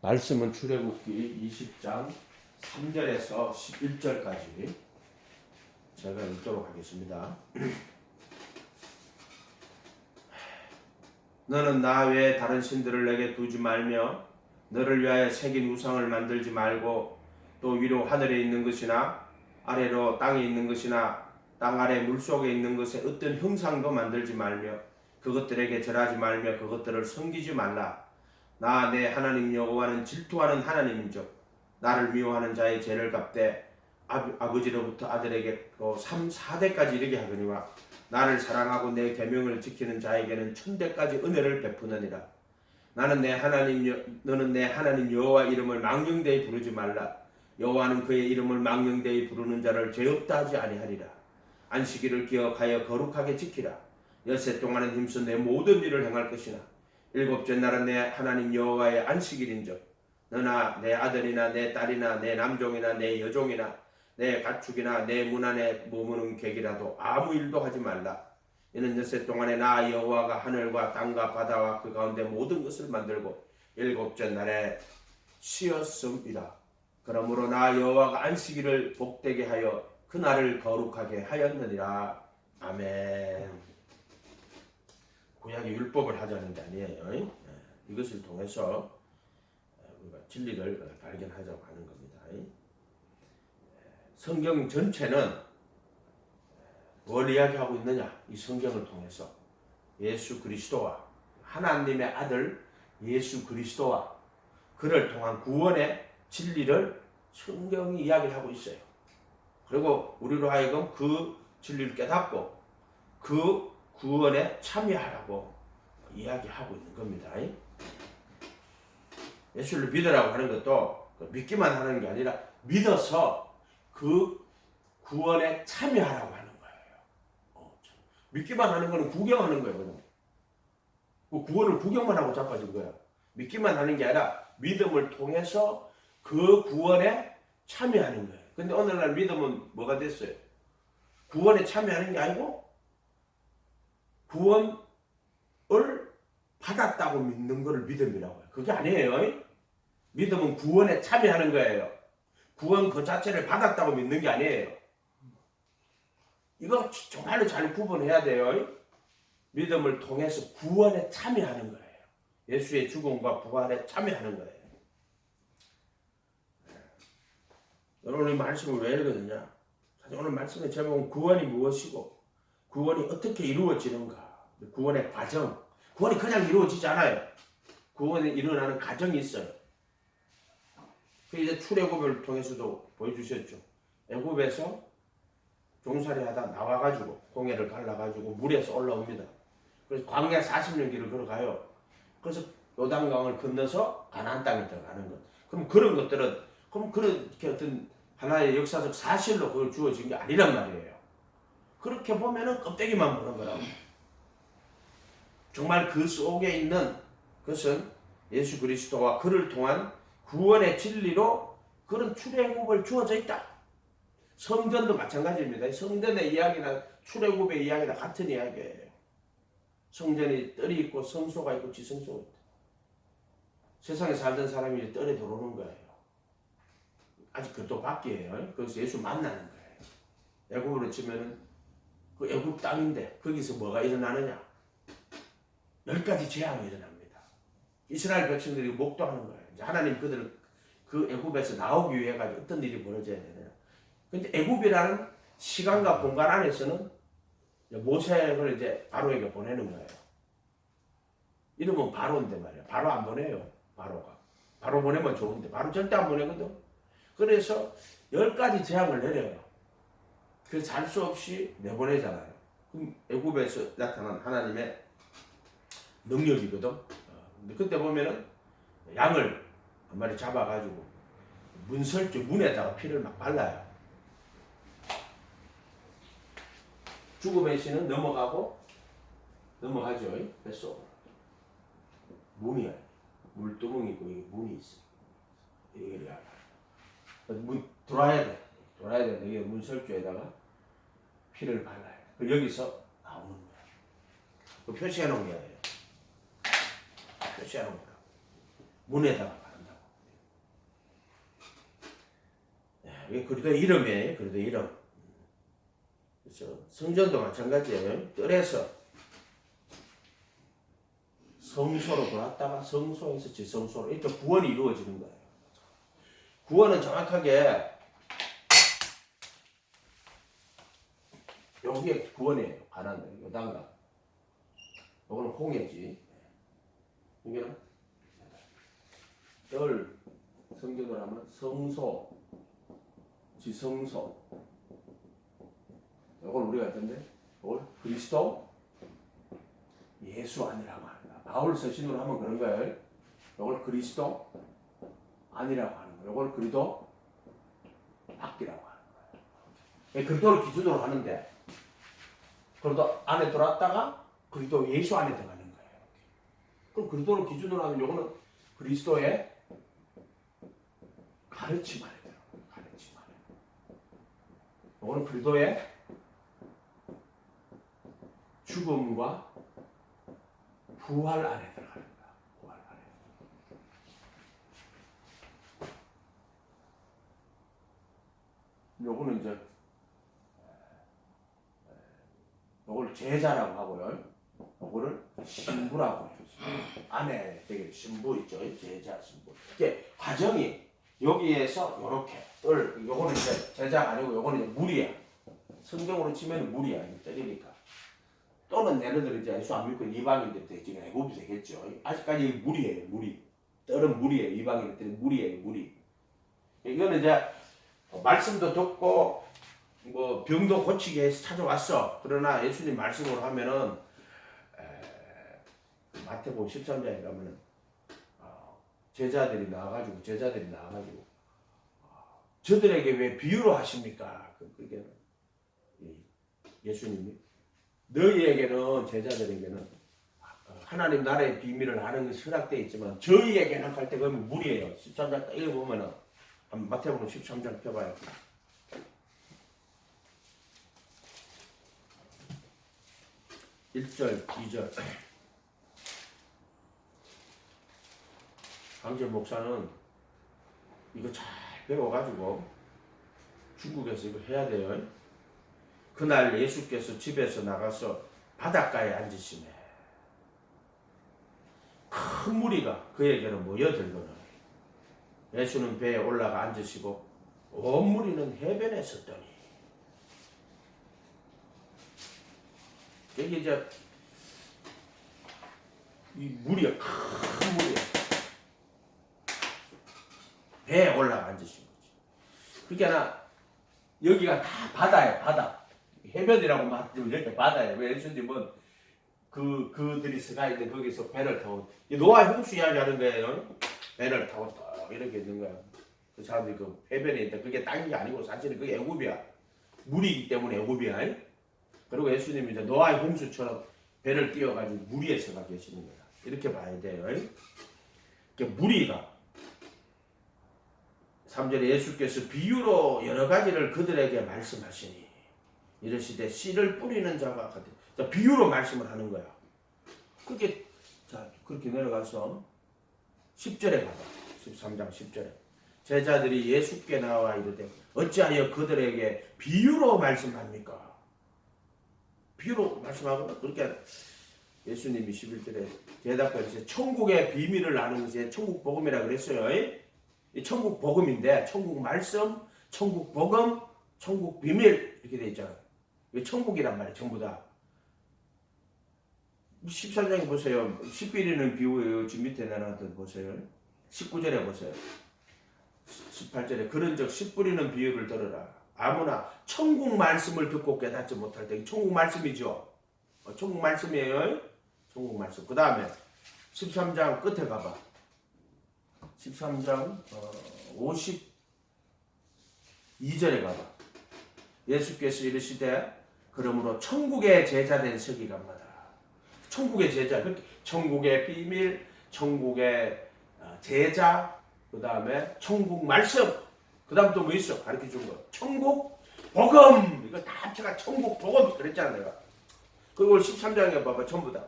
말씀은 출애굽기 20장 3절에서 11절까지 제가 읽도록 하겠습니다. 너는 나 외에 다른 신들을 내게 두지 말며 너를 위하여 새긴 우상을 만들지 말고 또 위로 하늘에 있는 것이나 아래로 땅에 있는 것이나 땅 아래 물속에 있는 것에 어떤 형상도 만들지 말며 그것들에게 절하지 말며 그것들을 섬기지 말라. 나 내 하나님 여호와는 질투하는 하나님인즉 나를 미워하는 자의 죄를 갚되 아버지로부터 아들에게 또 3, 4대까지 이르게 하거니와 나를 사랑하고 내 계명을 지키는 자에게는 1000대까지 은혜를 베푸느니라. 너는 내 하나님 여호와 이름을 망령되이 부르지 말라. 여호와는 그의 이름을 망령되이 부르는 자를 죄 없다 하지 아니하리라. 안식일을 기억하여 거룩하게 지키라. 엿새 동안은 힘써 내 모든 일을 행할 것이나 일곱째 날은 내 하나님 여호와의 안식일인즉 너나 내 아들이나 내 딸이나 내 남종이나 내 여종이나 내 가축이나 내 문 안에 머무는 객이라도 아무 일도 하지 말라. 이는 엿새 동안에 나 여호와가 하늘과 땅과 바다와 그 가운데 모든 것을 만들고 일곱째 날에 쉬었음이라. 그러므로 나 여호와가 안식일을 복되게 하여 그 날을 거룩하게 하였느니라. 아멘. 구약의 율법을 하자는 게 아니에요. 이것을 통해서 우리가 진리를 발견하자고 하는 겁니다. 성경 전체는 뭘 이야기하고 있느냐? 이 성경을 통해서 예수 그리스도와 하나님의 아들 예수 그리스도와 그를 통한 구원의 진리를 성경이 이야기를 하고 있어요. 그리고 우리로 하여금 그 진리를 깨닫고 그 구원에 참여하라고 이야기하고 있는 겁니다. 예수를 믿으라고 하는 것도 믿기만 하는 게 아니라 믿어서 그 구원에 참여하라고 하는 거예요. 믿기만 하는 거는 구경하는 거예요. 그 구원을 구경만 하고 자빠진 거야. 믿기만 하는 게 아니라 믿음을 통해서 그 구원에 참여하는 거예요. 근데 오늘날 믿음은 뭐가 됐어요? 구원에 참여하는 게 아니고 구원을 받았다고 믿는 것을 믿음이라고 해요. 그게 아니에요. 믿음은 구원에 참여하는 거예요. 구원 그 자체를 받았다고 믿는 게 아니에요. 이거 정말로 잘 구분해야 돼요. 믿음을 통해서 구원에 참여하는 거예요. 예수의 죽음과 부활에 참여하는 거예요. 여러분 이 말씀을 왜 읽거든요? 사실 오늘 말씀의 제목은 구원이 무엇이고 구원이 어떻게 이루어지는가. 구원의 과정. 구원이 그냥 이루어지지 않아요. 구원이 일어나는 과정이 있어요. 이제 출애굽을 통해서도 보여주셨죠. 애굽에서 종살이 하다 나와가지고 홍해를 갈라가지고 물에서 올라옵니다. 그래서 광야 40년 길을 걸어가요. 그래서 요단강을 건너서 가나안 땅에 들어가는 것. 그럼 그런 것들은 그렇게 어떤 하나의 역사적 사실로 그걸 주어진 게 아니란 말이에요. 그렇게 보면은 껍데기만 보는 거라고. 정말 그 속에 있는 것은 예수 그리스도와 그를 통한 구원의 진리로 그런 출애굽을 주어져 있다. 성전도 마찬가지입니다. 성전의 이야기나 출애굽의 이야기나 같은 이야기예요. 성전이 뜰이 있고 성소가 있고 지성소가 있다. 세상에 살던 사람이 이제 뜰에 들어오는 거예요. 아직 그것도 밖이에요. 거기서 예수 만나는 거예요. 애굽으로 치면은 그 애굽 땅인데 거기서 뭐가 일어나느냐? 10가지 재앙이 일어납니다. 이스라엘 백성들이 목도하는 거예요. 이제 하나님 그들을 그 애굽에서 나오기 위해 가지고 어떤 일이 벌어져야 되느냐? 근데 애굽이라는 시간과 공간 안에서는 모세를 이제 바로에게 보내는 거예요. 이름은 바로인데 말이야. 바로 안 보내요. 바로가. 바로 보내면 좋은데 바로 절대 안 보내거든. 그래서 10가지 재앙을 내려요. 그래서 잘 수 없이 내보내잖아요. 그럼 애굽에서 나타난 하나님의 능력이거든. 근데 그때 보면은 양을 한 마리 잡아가지고 문설주 문에다가 피를 막 발라요. 죽음의 신은 넘어가죠. 뱃속으로. 문이야. 물두멍이고 이게 문이 있어. 이게 문 들어와야 돼. 이게 문설주에다가 피를 발라요. 여기서 나오는 거야. 그 표시해 놓은 거예요. 표시해 놓은 거야. 문에다가 바른다고. 이게 그리도 이름이에요. 그리도 이름. 그렇죠. 성전도 마찬가지예요. 뜰에서 성소로 돌았다가 성소에서 지성소로 이렇게 구원이 이루어지는 거예요. 구원은 정확하게 여기에 구원이에요. 가나안, 요단강. 요거는 홍해지. 홍해는 뜰 성전으로 하면 성소, 지성소. 요걸 우리가 했던데, 요걸 그리스도 예수 안이라고 합니다. 바울 서신으로 하면 그런 거예요. 요걸 그리스도 안이라고 하는 거예요. 요걸 그리스도 밖이라고 하는 거예요. 그리스도를 기준으로 하는데, 그리스도 안에 들어왔다가 그리스도 예수 안에 들어가는 거예요. 그럼 그리스도를 기준으로 하면 요거는 그리스도의 가르침 안에 들어가요. 가르침 안에. 요거는 그리스도의 죽음과 부활 안에 들어가는 거야. 부활 안에. 요거는 이제 요걸 제자라고 하고요. 요거를 신부라고 해요. 안에 되게 신부 있죠. 제자, 신부. 이게 과정이 여기에서 요렇게 요거는 이제 제자가 아니고 요거는 이제 물이야. 성경으로 치면 물이야. 때리니까. 또는 예를 들어 이제 예수 안 믿고 이방인들 지금 애굽이 되겠죠. 아직까지 물이에요. 물이. 뜰은 물이에요. 이방인들 물이에요. 물이. 이거는 이제 말씀도 듣고 뭐 병도 고치게 해서 찾아왔어. 그러나 예수님 말씀으로 하면은 마태복음 13장에 가면은 제자들이 나와가지고 저들에게 왜 비유로 하십니까? 그게 예수님이 너희에게는 제자들에게는 하나님 나라의 비밀을 아는 것이 허락되어 있지만 저희에게는 할 때 그러면 물이에요. 13장 딱 읽어보면은 마태복음 13장 펴봐요. 1절, 2절. 강재 목사는 이거 잘 배워가지고 중국에서 이거 해야 돼요. 그날 예수께서 집에서 나가서 바닷가에 앉으시네. 큰 무리가 그에게로 모여들거늘 예수는 배에 올라가 앉으시고 온 무리는 해변에 섰더니 여기 이제 이 무리가 큰 무리야. 배에 올라가 앉으신 거지. 그러니까 여기가 다 바다예요. 바다. 해변이라고 말하면 이렇게 바다예요. 왜 예수님은 그들이 서가 있는 거기서 배를 타고 노아 홍수 이야기하는 거예요. 배를 타고 딱 이렇게 있는 거야. 그 사람들이 그 해변에 있다. 그게 땅이 아니고 사실은 그게 애굽이야. 물이기 때문에 애굽이야. 그리고 예수님이 이제 노아의 홍수처럼 배를 띄워가지고 물 위에 서가 계시는 거야. 이렇게 봐야 돼요. 무리가 3절에 예수께서 비유로 여러 가지를 그들에게 말씀하시니 이르시되 씨를 뿌리는 자가 같아. 자, 비유로 말씀을 하는 거야. 그렇게 자 그렇게 내려가서 10절에 가봐. 13장 10절에 제자들이 예수께 나와 이르되 어찌하여 그들에게 비유로 말씀합니까? 비유로 말씀하거나 그렇게 예수님이 11절에 대답하시되 천국의 비밀을 아는 것이 천국 복음이라 그랬어요. 이 천국 복음인데 천국 말씀, 천국 복음, 천국 비밀 이렇게 돼 있잖아요. 이게 천국이란 말이에요. 전부 다. 14장에 보세요. 씨 뿌리는 비유예요. 지금 밑에 내놨던 보세요. 19절에 보세요. 18절에 그런즉 씨 뿌리는 비유를 들으라. 아무나 천국 말씀을 듣고 깨닫지 못할 때 천국 말씀이죠. 천국 말씀이에요. 천국 말씀. 그 다음에 13장 끝에 가봐. 13장 52절에 가봐. 예수께서 이르시되 그러므로 천국의 제자된 서기관마다 천국의 제자, 천국의 비밀, 천국의 제자, 그 다음에 천국 말씀, 그 다음 또 뭐 있어? 가르쳐 준 거. 천국 복음. 이거 다 합쳐가 천국 복음 그랬잖아 내가. 그리고 13장에 봐봐 전부 다.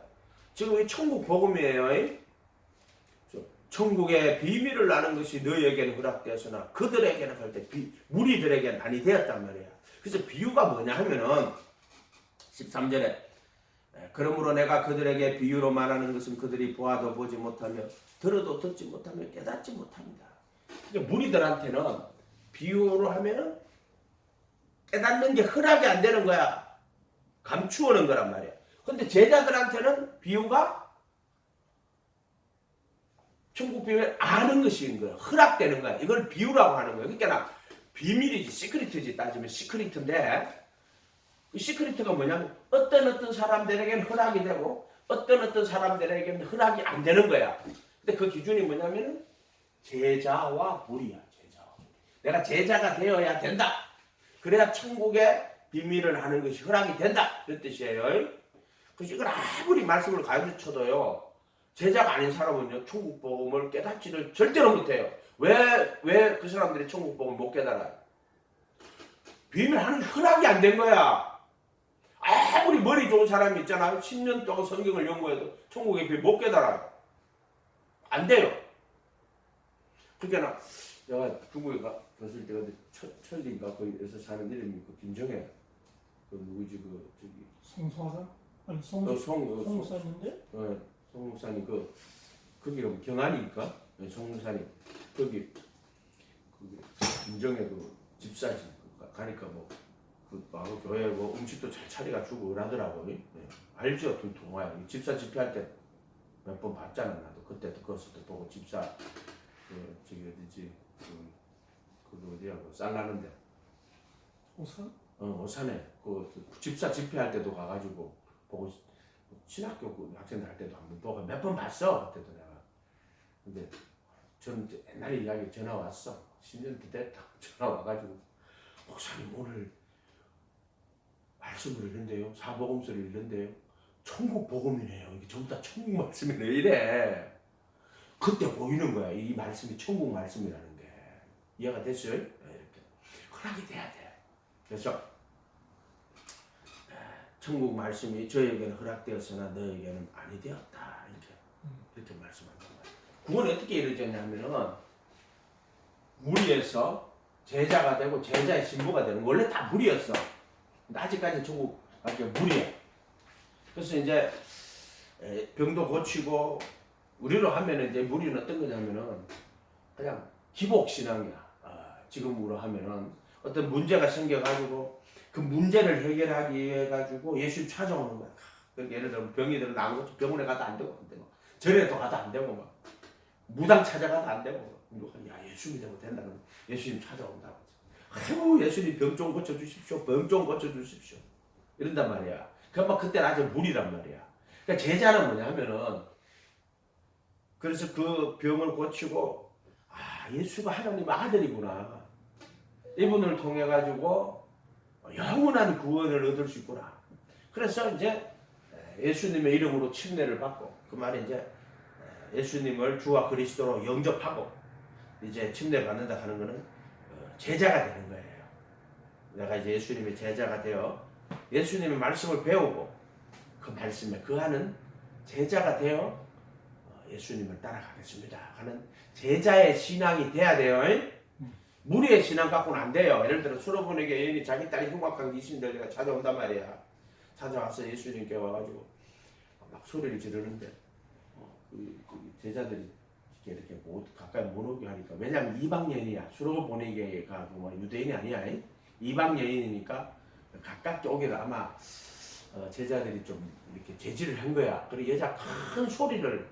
지금 이 천국 복음이에요. 천국의 비밀을 아는 것이 너희에게는 허락되었으나 그들에게는 할 때 무리들에게는 아니 되었단 말이야. 그래서 비유가 뭐냐 하면은 13절에 그러므로 내가 그들에게 비유로 말하는 것은 그들이 보아도 보지 못하며 들어도 듣지 못하며 깨닫지 못합니다. 그러니까 무리들한테는 비유로 하면은 깨닫는 게 허락이 안 되는 거야. 감추어는 거란 말이야. 근데 제자들한테는 비유가 천국 비밀을 아는 것인 거야. 허락되는 거야. 이걸 비유라고 하는 거야. 그러니까 비밀이지, 시크릿이지 따지면 시크릿인데 그 시크릿가 뭐냐면 어떤 사람들에게는 허락이 되고 어떤 사람들에게는 허락이 안 되는 거야. 근데 그 기준이 뭐냐면 제자와 무리야. 제자와 무리. 내가 제자가 되어야 된다. 그래야 천국의 비밀을 하는 것이 허락이 된다. 그런 뜻이에요. 그래서 이걸 아무리 말씀을 가르쳐도요. 제자가 아닌 사람은요. 천국 복음을 깨닫지를 절대로 못해요. 왜 그 사람들이 천국 복음을 못 깨달아요? 비밀하는 허락이 안 된 거야. 아무리 머리 좋은 사람이 있잖아요. 10년 동안 성경을 연구해도 천국의 비밀 못 깨달아요. 안 돼요. 그러니까 내가 중국에 갔을 때 천리인가 거기에서 사는 이름이 그 김정혜 그 누구지 그 저기 송사산? 아니 송사산인데? 송산이 거기가 경안이니까 송산이 거기 김정혜 그 집사지 가니까 그 교회 음식도 잘 차려가지고 그러더라고. 알죠? 동화야. 집사 집회할 때 몇 번 봤잖아. 나도 그때도 그것도 보고 집사 저기 어디지 그 어디야 쌀 나는데 오산? 오산에 그 집사 집회할 때도 가가지고 보고 신학교 그 학생들 할 때도 한번 보고 몇 번 봤어. 그때도 내가. 근데 전 옛날에 이야기 전화 왔어. 10년 됐다. 전화 와가지고 목사님 오늘 말씀을 읽는데요. 사복음서를 읽는데요. 천국 복음이네요. 이게 전부 다 천국 말씀이네. 이래. 그때 보이는 거야. 이 말씀이 천국 말씀이라는 게. 이해가 됐어요? 이렇게. 허락이 돼야 돼. 그래서 천국 말씀이 저에게는 허락되었으나 너에게는 아니 되었다. 이렇게 말씀합니다. 그건 어떻게 이루어졌냐면은 무리에서 제자가 되고 제자의 신부가 되는 원래 다 무리였어. 근데 아직까지 천국 무리야. 그래서 이제 병도 고치고 우리로 하면은 이제 무리는 어떤 거냐면은 그냥 기복 신앙이야. 지금으로 하면은 어떤 문제가 생겨가지고 그 문제를 해결하기 위해 가지고 예수 찾아오는 거야. 그러니까 예를 들면 병이 들어 나온 거 병원에 가도 안 되고 절에도 가도 안 되고 막 무당 찾아가도 안 되고 야 예수 믿으면 된다 그러면 예수님 찾아온다고. 아이고 예수님 병 좀 고쳐주십시오. 병 좀 고쳐주십시오. 이런단 말이야. 그러면 그때는 아직 무리란 말이야. 그러니까 제자는 뭐냐면은 그래서 그 병을 고치고 예수가 하나님의 아들이구나. 이분을 통해 가지고 영원한 구원을 얻을 수 있구나. 그래서 이제 예수님의 이름으로 침례를 받고 그 말이 이제 예수님을 주와 그리스도로 영접하고 이제 침례 받는다 하는 거는 제자가 되는 거예요. 내가 이제 예수님의 제자가 되어 예수님의 말씀을 배우고 그 말씀에 거하는 제자가 되어 예수님을 따라가겠습니다 하는 제자의 신앙이 돼야 돼요. 무리의 신앙 갖고는 안 돼요. 예를 들어 수로보니게 여인이 자기 딸이 흉악한 귀신이 들려가 찾아온단 말이야. 찾아와서 예수님께 와가지고 막 소리를 지르는데 그 제자들이 이렇게 가까이 못 오게 하니까 왜냐하면 이방 여인이야. 수로보니게가 유대인이 아니야. 이방 여인이니까 가깝게 오기를 아마 제자들이 좀 이렇게 제지를 한 거야. 그리고 여자 큰 소리를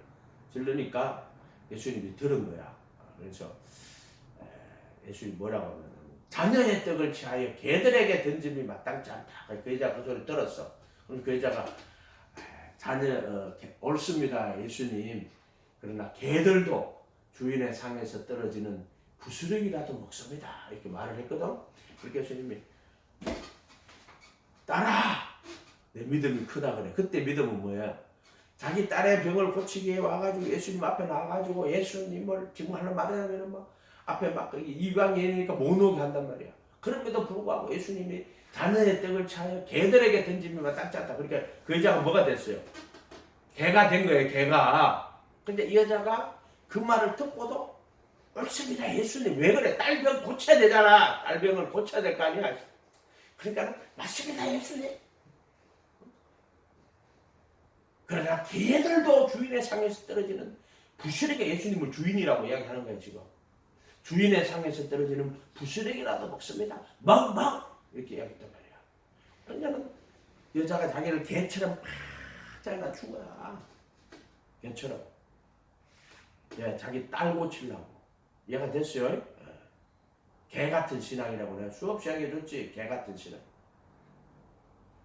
지르니까 예수님이 들은 거야. 그래서 예수님이 뭐라고 하면 자녀의 떡을 취하여 개들에게 던짐이 마땅치 않다. 그 여자가 그 소리를 들었어. 그럼 그 여자가 자녀 옳습니다 예수님. 그러나 개들도 주인의 상에서 떨어지는 부스러기라도 먹습니다. 이렇게 말을 했거든. 그렇게 예수님이 딸아 내 믿음이 크다 그래. 그때 믿음은 뭐야? 자기 딸의 병을 고치기 위해 와가지고 예수님 앞에 나와가지고 예수님을 지금 하는 말하면 막 앞에 막 이방인이니까 못 오게 한단 말이야. 그럼에도 불구하고 예수님이 자녀의 떡을 차여 개들에게 던지면 딱 짰다. 그러니까 그 여자가 뭐가 됐어요? 개가 된 거예요. 개가. 근데 이 여자가 그 말을 듣고도 옳습니다. 예수님 왜 그래? 딸병 고쳐야 되잖아. 딸병을 고쳐야 될 거 아니야. 그러니까 맞습니다. 예수님. 그러나 걔들도 주인의 상에서 떨어지는 부스러기가 예수님을 주인이라고 이야기하는 거예요. 지금 주인의 상에서 떨어지는 부스러기라도 먹습니다. 먹 이렇게 이야기했단 말이야. 그러니까 여자가 자기를 개처럼 팍 잘라준 거야. 개처럼. 예, 자기 딸 고치려고. 이해가 됐어요? 예. 개 같은 신앙이라고 내가 수없이 이야기해줬지. 개 같은 신앙.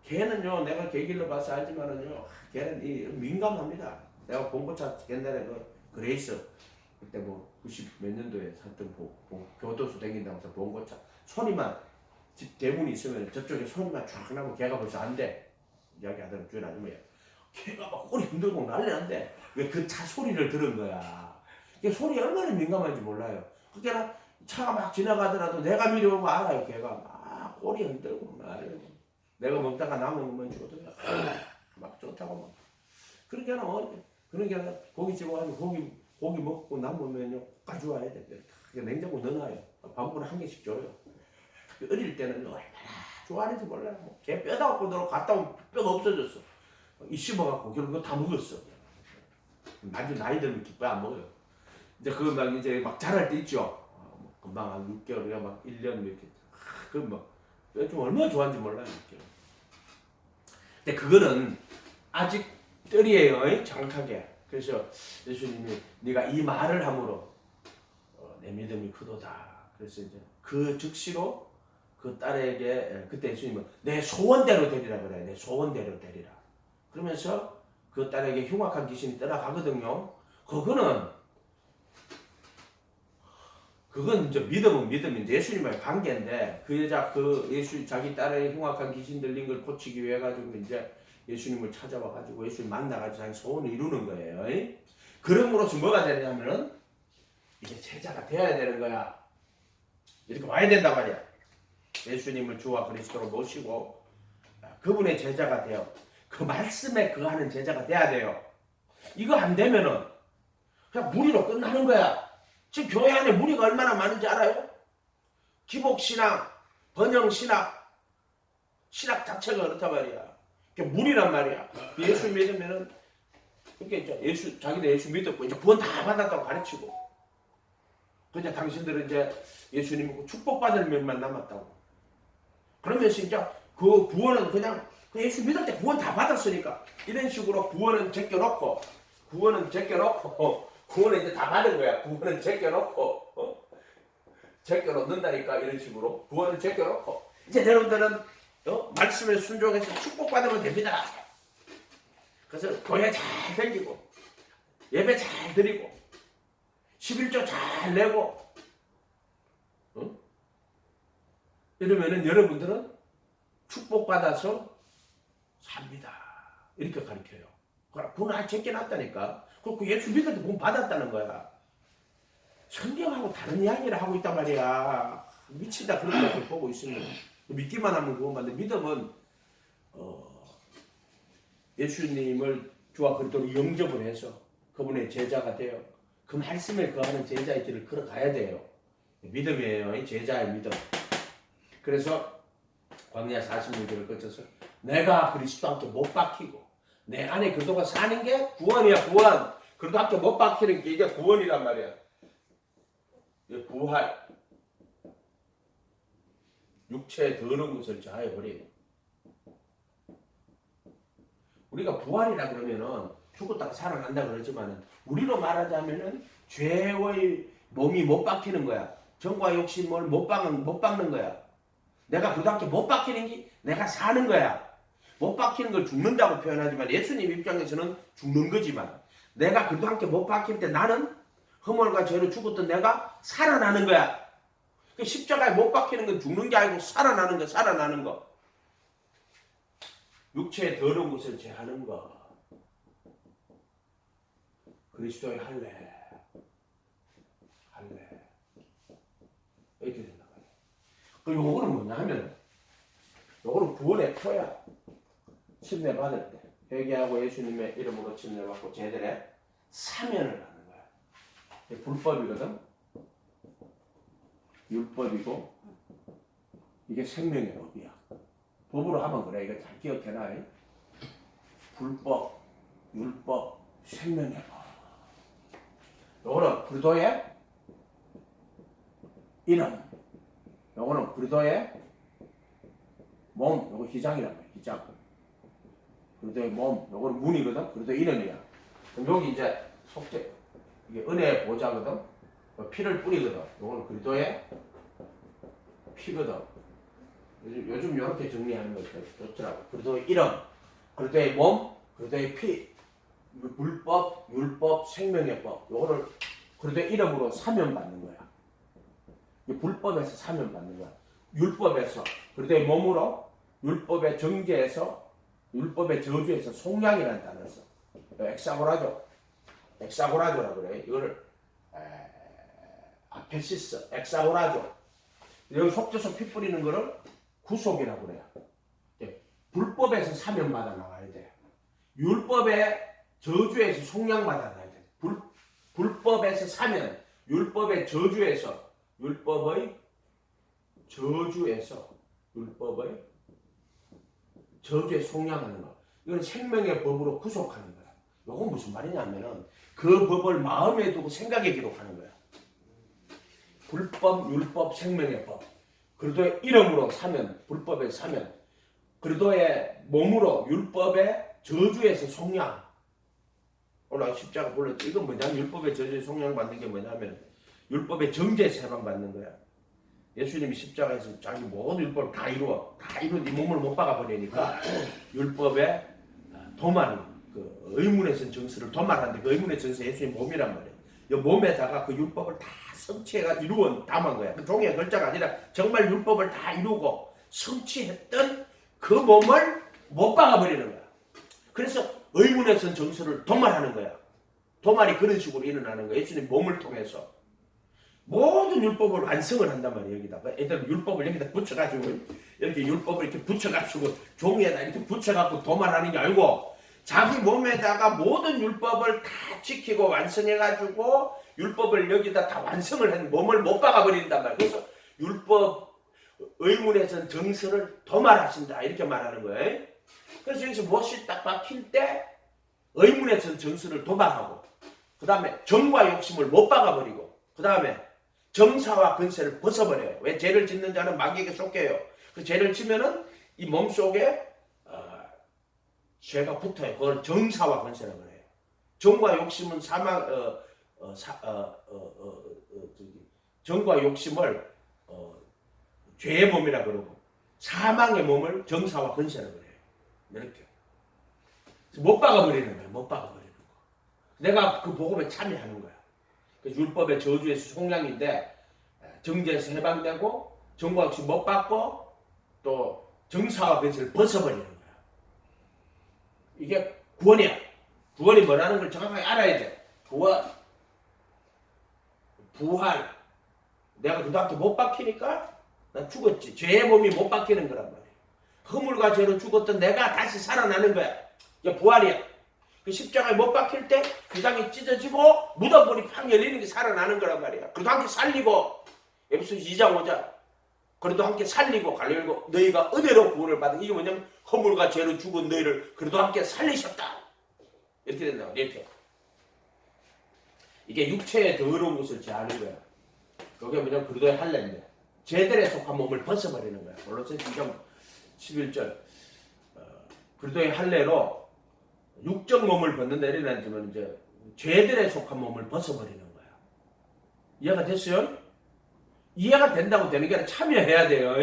개는요, 내가 개 길러 봐서 알지만은요, 개는 민감합니다. 내가 봉고차 옛날에 그레이스 그때 뭐 90 몇 년도에 샀던 교도소 댕긴다고 해서 봉고차 소리만 집 대문이 있으면 저쪽에 소리만 쫙 나면 개가 벌써 안 돼. 이야기하던 주인 아줌마야. 개가 막 꼬리 흔들고 난리 난대. 왜 그 차 소리를 들은 거야. 그 소리에 얼마나 민감한지 몰라요. 그러니까 차가 막 지나가더라도 내가 미려오면 알아요. 개가 막 꼬리 흔들고 말이고. 내가 먹다가 남은 것만 주거든요. 막 좋다고 막. 그러니까 고깃집 와서 고기 먹고 남으면요 가져와야 돼. 냉장고 넣어놔요. 밥물을 한 개씩 줘요. 어릴 때는 얼마나 좋아하는지 몰라요. 개 뼈다 갖고 너 갔다 오면 뼈가 없어졌어. 이 씹어갖고 결국 다 먹었어. 나중에 나이 들면 기뻐 안 먹어요. 이제 막 자랄 때 있죠. 금방 한 6개월이나 막 1년 이렇게. 좀 얼마나 좋아하는지 몰라요. 근데 그거는 아직 떨이에요. 정확하게. 그래서 예수님이 네가 이 말을 함으로 내 믿음이 크도다. 그래서 이제 그 즉시로 그 딸에게 그때 예수님은 내 소원대로 되리라 그래요. 내 소원대로 되리라. 그러면서 그 딸에게 흉악한 귀신이 떠나가거든요. 그건 이제 믿음은 예수님과의 관계인데 그 여자 자기 딸의 흉악한 귀신 들린 걸 고치기 위해 가지고 이제 예수님을 찾아와 가지고 예수님 만나가지고 자기 소원을 이루는 거예요. 그럼으로써 뭐가 되냐면은 이제 제자가 되어야 되는 거야. 이렇게 와야 된단 말이야. 예수님을 주와 그리스도로 모시고 그분의 제자가 돼요. 그 말씀에 거하는 제자가 돼야 돼요. 이거 안 되면은 그냥 무리로 끝나는 거야. 지금 교회 안에 무리가 얼마나 많은지 알아요? 기복신앙, 번영신학, 신학 자체가 그렇단 말이야. 무리란 말이야. 예수 믿으면은 이렇게 자기도 예수 믿었고 이제 구원 다 받았다고 가르치고. 그냥 당신들은 이제 예수님 믿고 축복받을 면만 남았다고. 그러면서 이제 그 구원은 그냥 예수 믿을 때 구원 다 받았으니까 이런 식으로 구원은 제껴놓고 구원은 이제 다 받은 거야. 구원은 제껴놓고 제껴놓는다니까. 이런 식으로 구원은 제껴놓고 이제 여러분들은 말씀에 순종해서 축복받으면 됩니다. 그래서 교회 잘 다니고 예배 잘 드리고 11조 잘 내고 이러면은 여러분들은 축복받아서 삽니다. 이렇게 가르쳐요. 구원 제껴놨다니까. 그 예수 믿을 때 구원 받았다는 거야. 성경하고 다른 이야기를 하고 있단 말이야. 미친다 그런 것을 보고 있으면 믿기만 하면 구원받는데 믿음은 예수님을 주와 그리스도로 영접을 해서 그분의 제자가 되어 그 말씀에 거하는 제자의 길을 걸어가야 돼요. 믿음이에요. 제자의 믿음. 그래서 광야 40년들을 거쳐서 내가 그리스도와 함께 못 박히고 내 안에 그리스도가 사는 게 구원이야. 구원. 그리스도와 함께 못 박히는 게 이게 구원이란 말이야. 부활. 육체의 더러운 것을 자해버리고. 우리가 부활이라 그러면은 죽었다가 살아난다 그러지만은 우리로 말하자면은 죄의 몸이 못 박히는 거야. 정과 욕심을 못 박는 거야. 내가 그도 함께 못 박히는 게 내가 사는 거야. 못 박히는 걸 죽는다고 표현하지만 예수님 입장에서는 죽는 거지만 내가 그도 함께 못 박힐 때 나는 허물과 죄로 죽었던 내가 살아나는 거야. 그 십자가에 못 박히는 건 죽는 게 아니고 살아나는 거. 육체의 더러운 것을 제하는 거. 그리스도의 할례. 이렇게 된다. 그리고 요거는 뭐냐 하면 요거는 구원의 표야. 침례 받을 때 회개하고 예수님의 이름으로 침례 받고 제들의 사면을 하는 거야. 이게 불법이거든. 율법이고 이게 생명의 법이야. 법으로 하면 그래. 이거 잘 기억해놔. 불법, 율법, 생명의 법. 요거는 그리스도의 이름. 요거는 그리스도의 몸. 요거 기장이란 말이야. 기장. 그리스도의 몸. 요거는 문이거든. 그리스도의 이름이야. 그럼 여기 이제 속죄. 이게 은혜의 보좌거든. 피를 뿌리거든. 요거는 그리스도의 피거든. 요즘 이렇게 정리하는 거 좋더라고. 그리스도의 이름, 그리스도의 몸, 그리스도의 피, 불법, 율법, 생명의 법. 요거를 그리스도의 이름으로 사면받는 거야. 불법에서 사면받는 거야. 율법에서 그리스도의 몸으로, 율법의 정죄에서, 율법의 저주에서 속량이라는 단어를 써. 엑사고라조, 엑사고라조라고 그래. 이거를 아페시스, 엑사고라조. 여기 속죄소 피 뿌리는 거를 구속이라고 그래요. 불법에서 사면받아 나와야 돼. 율법의 저주에서 속량받아 나와야 돼. 불법에서 사면, 율법의 저주에서, 율법의 저주에서, 율법의 저주에 속량하는 거. 이건 생명의 법으로 구속하는 거야. 이건 무슨 말이냐면은 그 법을 마음에 두고 생각에 기록하는 거야. 불법, 율법, 생명의 법. 그리스도의 이름으로 사면, 불법에 사면, 그리스도의 몸으로 율법의 저주에서 속량. 오늘 십자가 불렀지. 이건 뭐냐면 율법의 저주에서 속량 받는 게 뭐냐면 율법의 정죄에서 해방받는 거야. 예수님이 십자가에서 자기 모든 율법을 다 이루어, 네 몸을 못 박아 버리니까 율법의 도말, 그 의문의 선 정수를 도말하는데 그 의문의 전서 예수님 몸이란 말이야. 이 몸에다가 그 율법을 다 성취해가 이루어 담은 거야. 그 종이의 글자가 아니라 정말 율법을 다 이루고 성취했던 그 몸을 못 박아버리는 거야. 그래서 의문의 선 정수를 도말하는 거야. 도말이 그런 식으로 일어나는 거야. 예수님 몸을 통해서 모든 율법을 완성을 한단 말이야. 여기다가 애들 율법을 여기다 붙여가지고 이렇게 율법을 이렇게 붙여가지고 종이에다 이렇게 붙여갖고 도말하는 게 아니고 자기 몸에다가 모든 율법을 다 지키고 완성해가지고 율법을 여기다 다 완성을 한 몸을 못 박아버린단 말이야. 그래서 율법 의문에선 정서를 도말하신다 이렇게 말하는 거예요. 그래서 여기서 못이 딱 박힐 때 의문에선 정서를 도말하고 그 다음에 정과 욕심을 못 박아버리고 그 다음에 정사와 근세를 벗어버려요. 왜? 죄를 짓는 자는 마귀에게 쫓겨요. 그 죄를 지면은 이 몸속에 죄가 붙어요. 그걸 정사와 근세라고 그래요. 정과 욕심은 정과 욕심을 죄의 몸이라 그러고 사망의 몸을 정사와 근세라고 그래요. 이렇게 못 박아버리는 거예요. 못 박아버리는 거. 내가 그 복음에 참여하는 거야. 그 율법의 저주에서 속량인데 정죄에서 해방되고 정과 욕심 못 받고 또 정사와 근세를 벗어버리는 거야. 이게 구원이야. 구원이 뭐라는 걸 정확하게 알아야 돼. 구원, 부활. 내가 그다음부터 못 박히니까 난 죽었지. 죄의 몸이 못 박히는 거란 말이야. 허물과 죄로 죽었던 내가 다시 살아나는 거야. 이게 부활이야. 그 십자가에 못 박힐 때 그 당이 찢어지고 무덤문이 팍 열리는 게 살아나는 거란 말이야. 그래도 함께 살리고 에베소서 2장 5절 그래도 함께 살리고 갈려고 너희가 은혜로 구원을 받은 이게 뭐냐면 허물과 죄로 죽은 너희를 그래도 함께 살리셨다. 이렇게 된다. 이렇게. 이게 육체의 더러운 것을 제하는 거야. 그게 뭐냐면 그리스도의 할례인데 죄들에 속한 몸을 벗어버리는 거야. 골로새 2장 11절 그리스도의 할례로 육적 몸을 벗는다 이래야지만 이제 죄들에 속한 몸을 벗어버리는 거야. 이해가 됐어요? 이해가 된다고 되는 게 아니라 참여해야 돼요.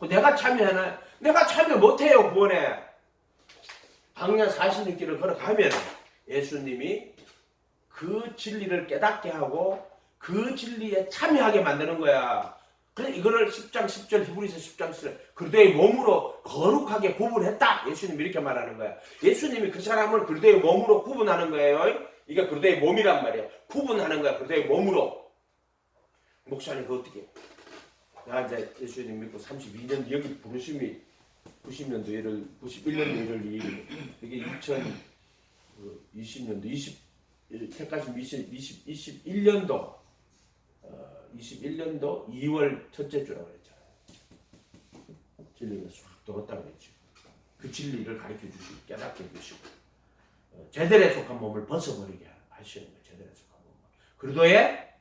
내가 참여하나? 내가 참여 못해요. 구원에. 광야 46길을 걸어가면 예수님이 그 진리를 깨닫게 하고 그 진리에 참여하게 만드는 거야. 그래서 이거를 10장 10절 히브리서 10장 10절 그리스도의 몸으로 거룩하게 구분했다. 예수님이 이렇게 말하는 거야. 예수님이 그 사람을 그리스도의 몸으로 구분하는 거예요. 이게 그리스도의 몸이란 말이야. 구분하는 거야. 그리스도의 몸으로. 목사님 그거 어떻게? 나 이제 예수님 믿고 32년 여기 부르심이 90년도 1월 91년도 1월 2일 이게 2020년도 택하신 21년도 2월 첫째 주라고 그랬잖아요. 진리가 쑥 들었다고 그랬죠. 그 진리를 가르쳐 주시고 깨닫게 해주시고 제들에 속한 몸을 벗어버리게 하시는 거예요. 제들에 속한 몸을. 그리도의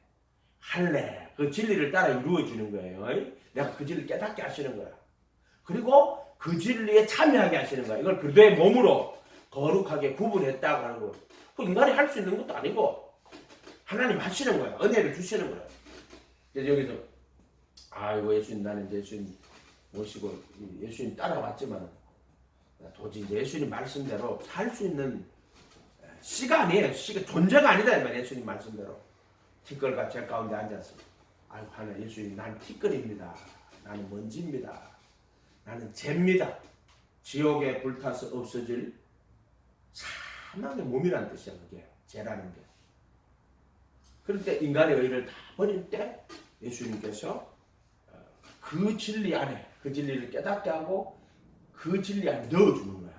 할례 그 진리를 따라 이루어지는 거예요. 내가 그 진리를 깨닫게 하시는 거야. 그리고 그 진리에 참여하게 하시는 거야. 이걸 그리도의 몸으로 거룩하게 구분했다고 하는 거예요. 그 인간이 할 수 있는 것도 아니고 하나님 하시는 거야. 은혜를 주시는 거야. 그래서 여기서 아이고 예수님 나는 예수님 모시고 예수님 따라왔지만 도저히 예수님 말씀대로 살 수 있는 씨가 아니에요. 씨가 존재가 아니다 이 말이에요. 예수님 말씀대로 티끌과 제 가운데 앉아서 아이고 하나 예수님 난 티끌입니다. 나는 먼지입니다. 나는 죄입니다. 지옥에 불타서 없어질 사망의 몸이라는 뜻이야. 그게 죄라는 게. 그럴 때 인간의 의를 다 버릴 때 예수님께서 그 진리 안에 그 진리를 깨닫게 하고 그 진리 안에 넣어주는 거야.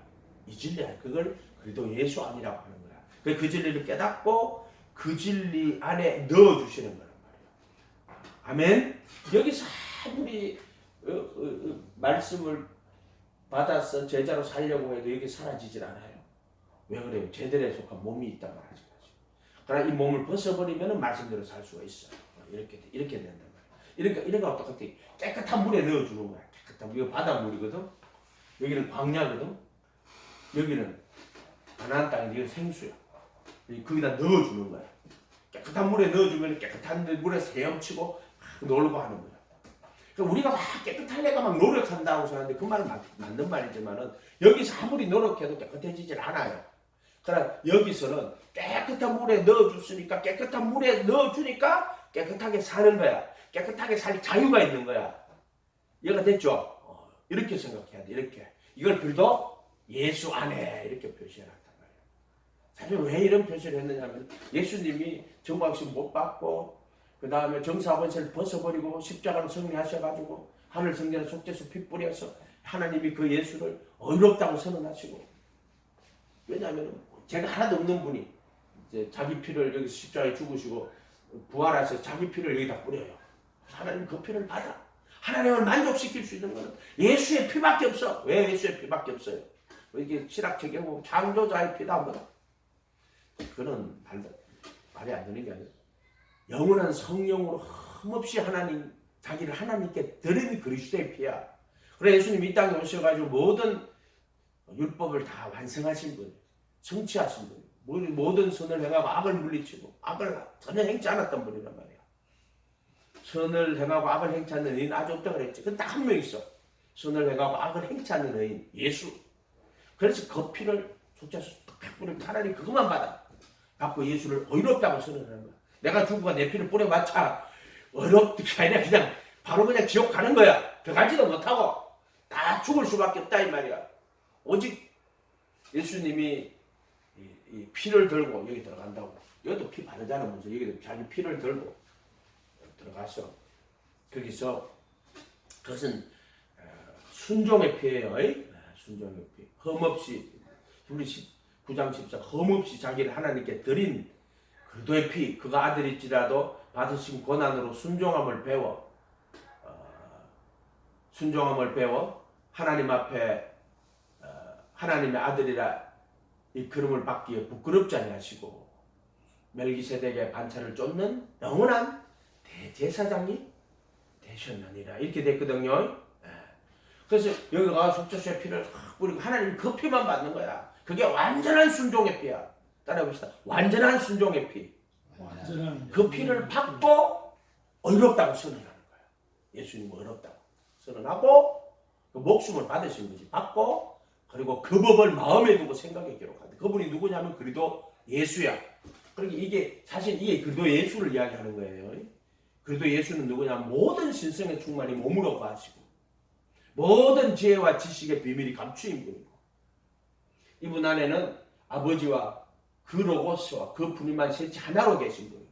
이 진리 안에 그걸 그래도 예수 아니라고 하는 거야. 그 진리를 깨닫고 그 진리 안에 넣어주시는 거란 말이야. 아멘. 여기서 아무리 말씀을 받아서 제자로 살려고 해도 이게 사라지질 않아요. 왜 그래요? 제들에 속한 몸이 있단 말이지. 그러나 이 몸을 벗어버리면 말씀대로 살 수가 있어요. 이렇게 된단 말이야. 이러니까 어떡하지? 깨끗한 물에 넣어주는 거야. 깨끗한 물. 이거 바닷물이거든. 여기는 광야거든. 여기는 가나안 땅인데 이건 생수야. 거기다 넣어주는 거야. 깨끗한 물에 넣어주면 깨끗한 물에 헤엄치고 놀고 하는 거야. 그러니까 우리가 막 깨끗하려고 막 노력한다고 생각하는데 그 말은 맞는 말이지만은 여기서 아무리 노력해도 깨끗해지질 않아요. 그러나 여기서는 깨끗한 물에 넣어줬으니까 깨끗한 물에 넣어주니까 깨끗하게 사는 거야. 깨끗하게 살 자유가 있는 거야. 이해가 됐죠? 이렇게 생각해야 돼. 이렇게. 이걸 그래도 예수 안에 이렇게 표시해놨단 말이야. 사실 왜 이런 표시를 했느냐면 예수님이 정박식 못 받고 그 다음에 정사번세를 벗어버리고 십자가로 승리하셔가지고 하늘 성전에 속죄수 피 뿌려서 하나님이 그 예수를 의롭다고 선언하시고 왜냐하면 제가 하나도 없는 분이 이제 자기 피를 여기 십자가에 죽으시고 부활하셔서 자기 피를 여기다 뿌려요. 하나님 그 피를 받아. 하나님을 만족시킬 수 있는 것은 예수의 피밖에 없어. 왜 예수의 피밖에 없어요? 이게 신학책에 보면 창조자의 피다 뭐다. 그건 말이 안 되는 게 아니에요. 영원한 성령으로 흠없이 하나님 자기를 하나님께 드린 그리스도의 피야. 그래 예수님 이 땅에 오셔가지고 모든 율법을 다 완성하신 분, 성취하신 분, 모든 선을 행하고 악을 물리치고 악을 전혀 행치 않았던 분이란 말이야. 선을 행하고 악을 행치 않는 의인 아주 없다 그랬지. 근데 딱 한 명 있어. 선을 행하고 악을 행치 않는 의인 예수. 그래서 그 피를 속죄수 딱 뿌리고 하나님 그것만 받고 예수를 의롭다고 선언하는 거야. 내가 죽고 내 피를 뿌려봤자 어렵게 아니라 그냥 바로 그냥 지옥 가는 거야. 들어가지도 못하고 다 죽을 수밖에 없다 이 말이야. 오직 예수님이 이 피를 들고 여기 들어간다고. 여기도 피 바르잖아. 먼저 여기도 자기 피를 들고 들어가서 거기서 그것은 순종의 피예요. 순종의 피. 흠없이 우리 9장 14 흠없이 자기를 하나님께 드린 그리스도의 피, 그가 아들일지라도 받으신 고난으로 순종함을 배워 하나님 앞에 하나님의 아들이라 이 그름을 받기에 부끄럽지 아니하시고 멜기세덱의 반차를 쫓는 영원한 대제사장이 되셨느니라 이렇게 됐거든요. 그래서 여기가 속죄수의 피를 뿌리고 하나님 그 피만 받는 거야. 그게 완전한 순종의 피야. 따라해봅시다. 완전한 순종의 피. 그 피를 받고 의롭다고 선언하는 거야. 예수님은 의롭다고 선언하고 그 목숨을 받으신 거지. 받고 그리고 그 법을 마음에 두고 생각에 기록한다. 그분이 누구냐면 그리도 예수야. 그러니까 이게 사실 이게 그리도 예수를 이야기하는 거예요. 그리도 예수는 누구냐면 모든 신성의 충만이 몸으로 거하시고 모든 지혜와 지식의 비밀이 감추인 분이고 이분 안에는 아버지와 그 로고스와 그 분이만 셋이 하나로 계신 분이에요.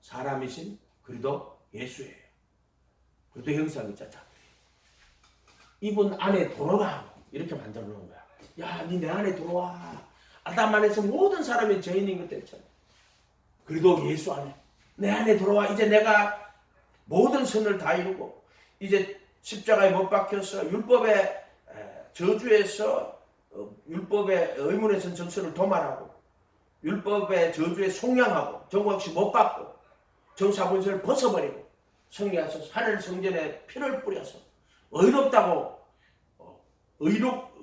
사람이신 그리도 예수예요. 그리도 형상이 있잖아. 이분 안에 들어와 이렇게 만들어 놓은 거야. 야, 니 내 안에 들어와. 아담 안에서 모든 사람이 죄인인 것도 있잖아. 그래도 예수 안에 내 안에 들어와. 이제 내가 모든 선을 다 이루고 이제 십자가에 못 박혀서 율법의 저주에서 율법의 의문에선 정서를 도말하고 율법의 저주에 속량하고 정죄없이 못 받고 정사본세를 벗어버리고 성리하셔서 하늘 성전에 피를 뿌려서 의롭다고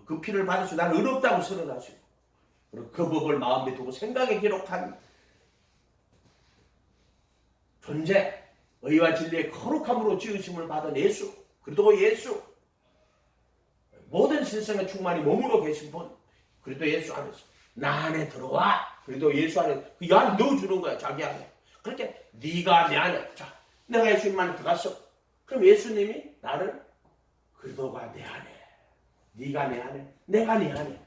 그 피를 받으시고 나는 의롭다고 선언하시고 그 법을 마음에 두고 생각에 기록한 존재, 의와 진리의 거룩함으로 지으심을 받은 예수, 그리스도 예수, 모든 신성의 충만이 몸으로 계신 분, 그리스도 예수 안에서 나 안에 들어와. 그리스도 예수 안에 그 안에 넣어주는 거야. 자기 안에. 그렇게 네가 내 안에, 자, 내가 예수님 안에 들어갔어. 그럼 예수님이 나를 그리스도가 내 안에, 네가 내 안에, 내가 네 안에.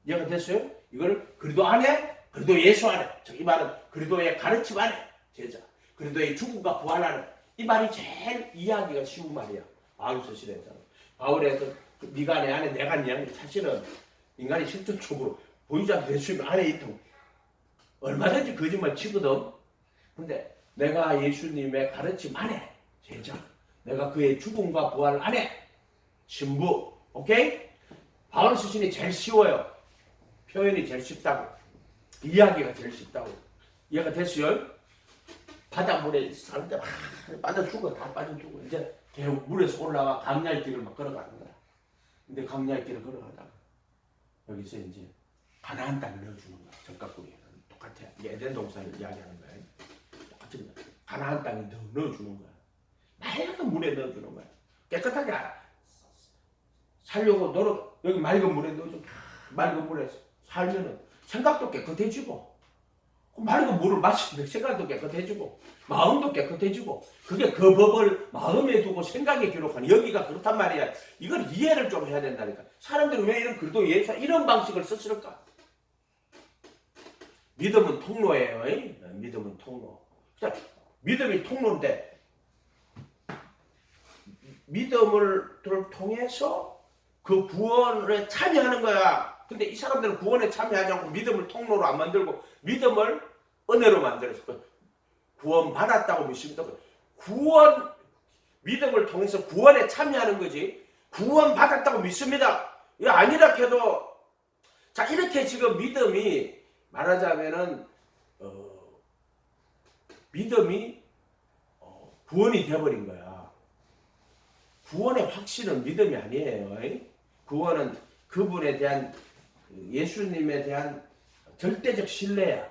이해가 됐어요? 이걸 그리스도 안에, 그리스도 예수 안에. 이 말은 그리스도의 가르침 안에 제자, 그리스도의 죽음과 부활 안에. 이 말이 제일 이해하기가 쉬운 말이야. 바울서 시대에서. 바울의 그 네가 내 안에, 내가 네 안에. 사실은 인간이 실질적으로 보이지 않는 예수님 안에 있던 얼마든지 거짓말 치거든. 근데 내가 예수님의 가르침 안에 제자, 내가 그의 죽음과 부활 안에 신부. 오케이? 바울 수신이 제일 쉬워요. 표현이 제일 쉽다고. 이야기가 제일 쉽다고. 이해가 됐어요? 바닷물에 사는데 막 빠져 죽어. 다 빠져 죽어. 이제 계속 물에서 올라와 강야의 길을 막 걸어가는 거야. 근데 강야의 길을 걸어가다가 여기서 이제 가나안 땅을 넣어주는 거야. 적각구리에는 똑같아. 이게 에덴 동산을 이야기하는 거야. 똑같은 거야. 가나안 땅에 넣어주는 거야. 맑은 물에 넣어주는 거야. 깨끗하게 살려고 노력. 여기 맑은 물에 넣어줘. 맑은 물에 살면은 생각도 깨끗해지고, 맑은 물을 마시면 생각도 깨끗해지고, 마음도 깨끗해지고. 그게 그 법을 마음에 두고 생각에 기록하는, 여기가 그렇단 말이야. 이걸 이해를 좀 해야 된다니까. 사람들은 왜 이런 그리스도 예수 이런 방식을 썼을까? 믿음은 통로예요. 믿음은 통로. 믿음이 통로인데 믿음을 통해서 그 구원에 참여하는 거야. 근데 이 사람들은 구원에 참여하지 않고 믿음을 통로로 안 만들고 믿음을 은혜로 만들었어. 구원 받았다고 믿습니다. 구원, 믿음을 통해서 구원에 참여하는 거지. 구원 받았다고 믿습니다. 이거 아니라 해도, 자, 이렇게 지금 믿음이 말하자면은 믿음이 구원이 되어버린 거야. 구원의 확신은 믿음이 아니에요. 구원은 그분에 대한, 예수님에 대한 절대적 신뢰야.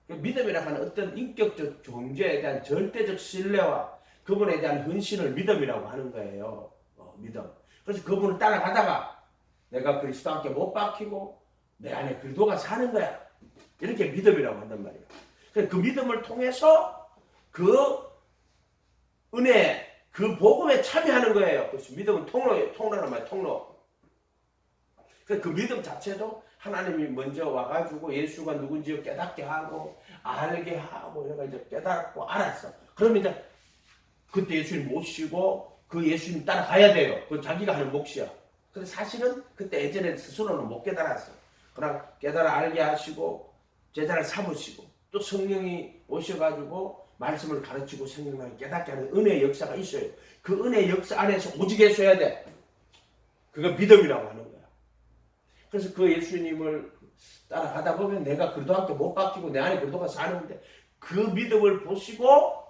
믿음이라고 하는 어떤 인격적 존재에 대한 절대적 신뢰와 그분에 대한 헌신을 믿음이라고 하는 거예요. 믿음. 그래서 그분을 따라가다가 내가 그리스도 함께 못 박히고 내 안에 그리스도가 사는 거야. 이렇게 믿음이라고 한단 말이에요. 그 믿음을 통해서 그 은혜, 그 복음에 참여하는 거예요. 그래서 믿음은 통로예요. 통로란 말이에요. 통로. 그 믿음 자체도 하나님이 먼저 와가지고 예수가 누군지 깨닫게 하고 알게 하고 이래가 이제 깨닫고 알았어. 그러면 이제 그때 예수님 모시고 그 예수님 따라가야 돼요. 그 자기가 하는 몫이야. 근데 사실은 그때 예전에 스스로는 못 깨달았어. 그러나 깨달아 알게 하시고 제자를 삼으시고 또 성령이 오셔가지고 말씀을 가르치고 성령을 깨닫게 하는 은혜의 역사가 있어요. 그 은혜의 역사 안에서 오직 예수해야 돼. 그거 믿음이라고 하는 거야. 그래서 그 예수님을 따라가다 보면 내가 그리스도한테 못 박히고 내 안에 그리스도가 사는데 그 믿음을 보시고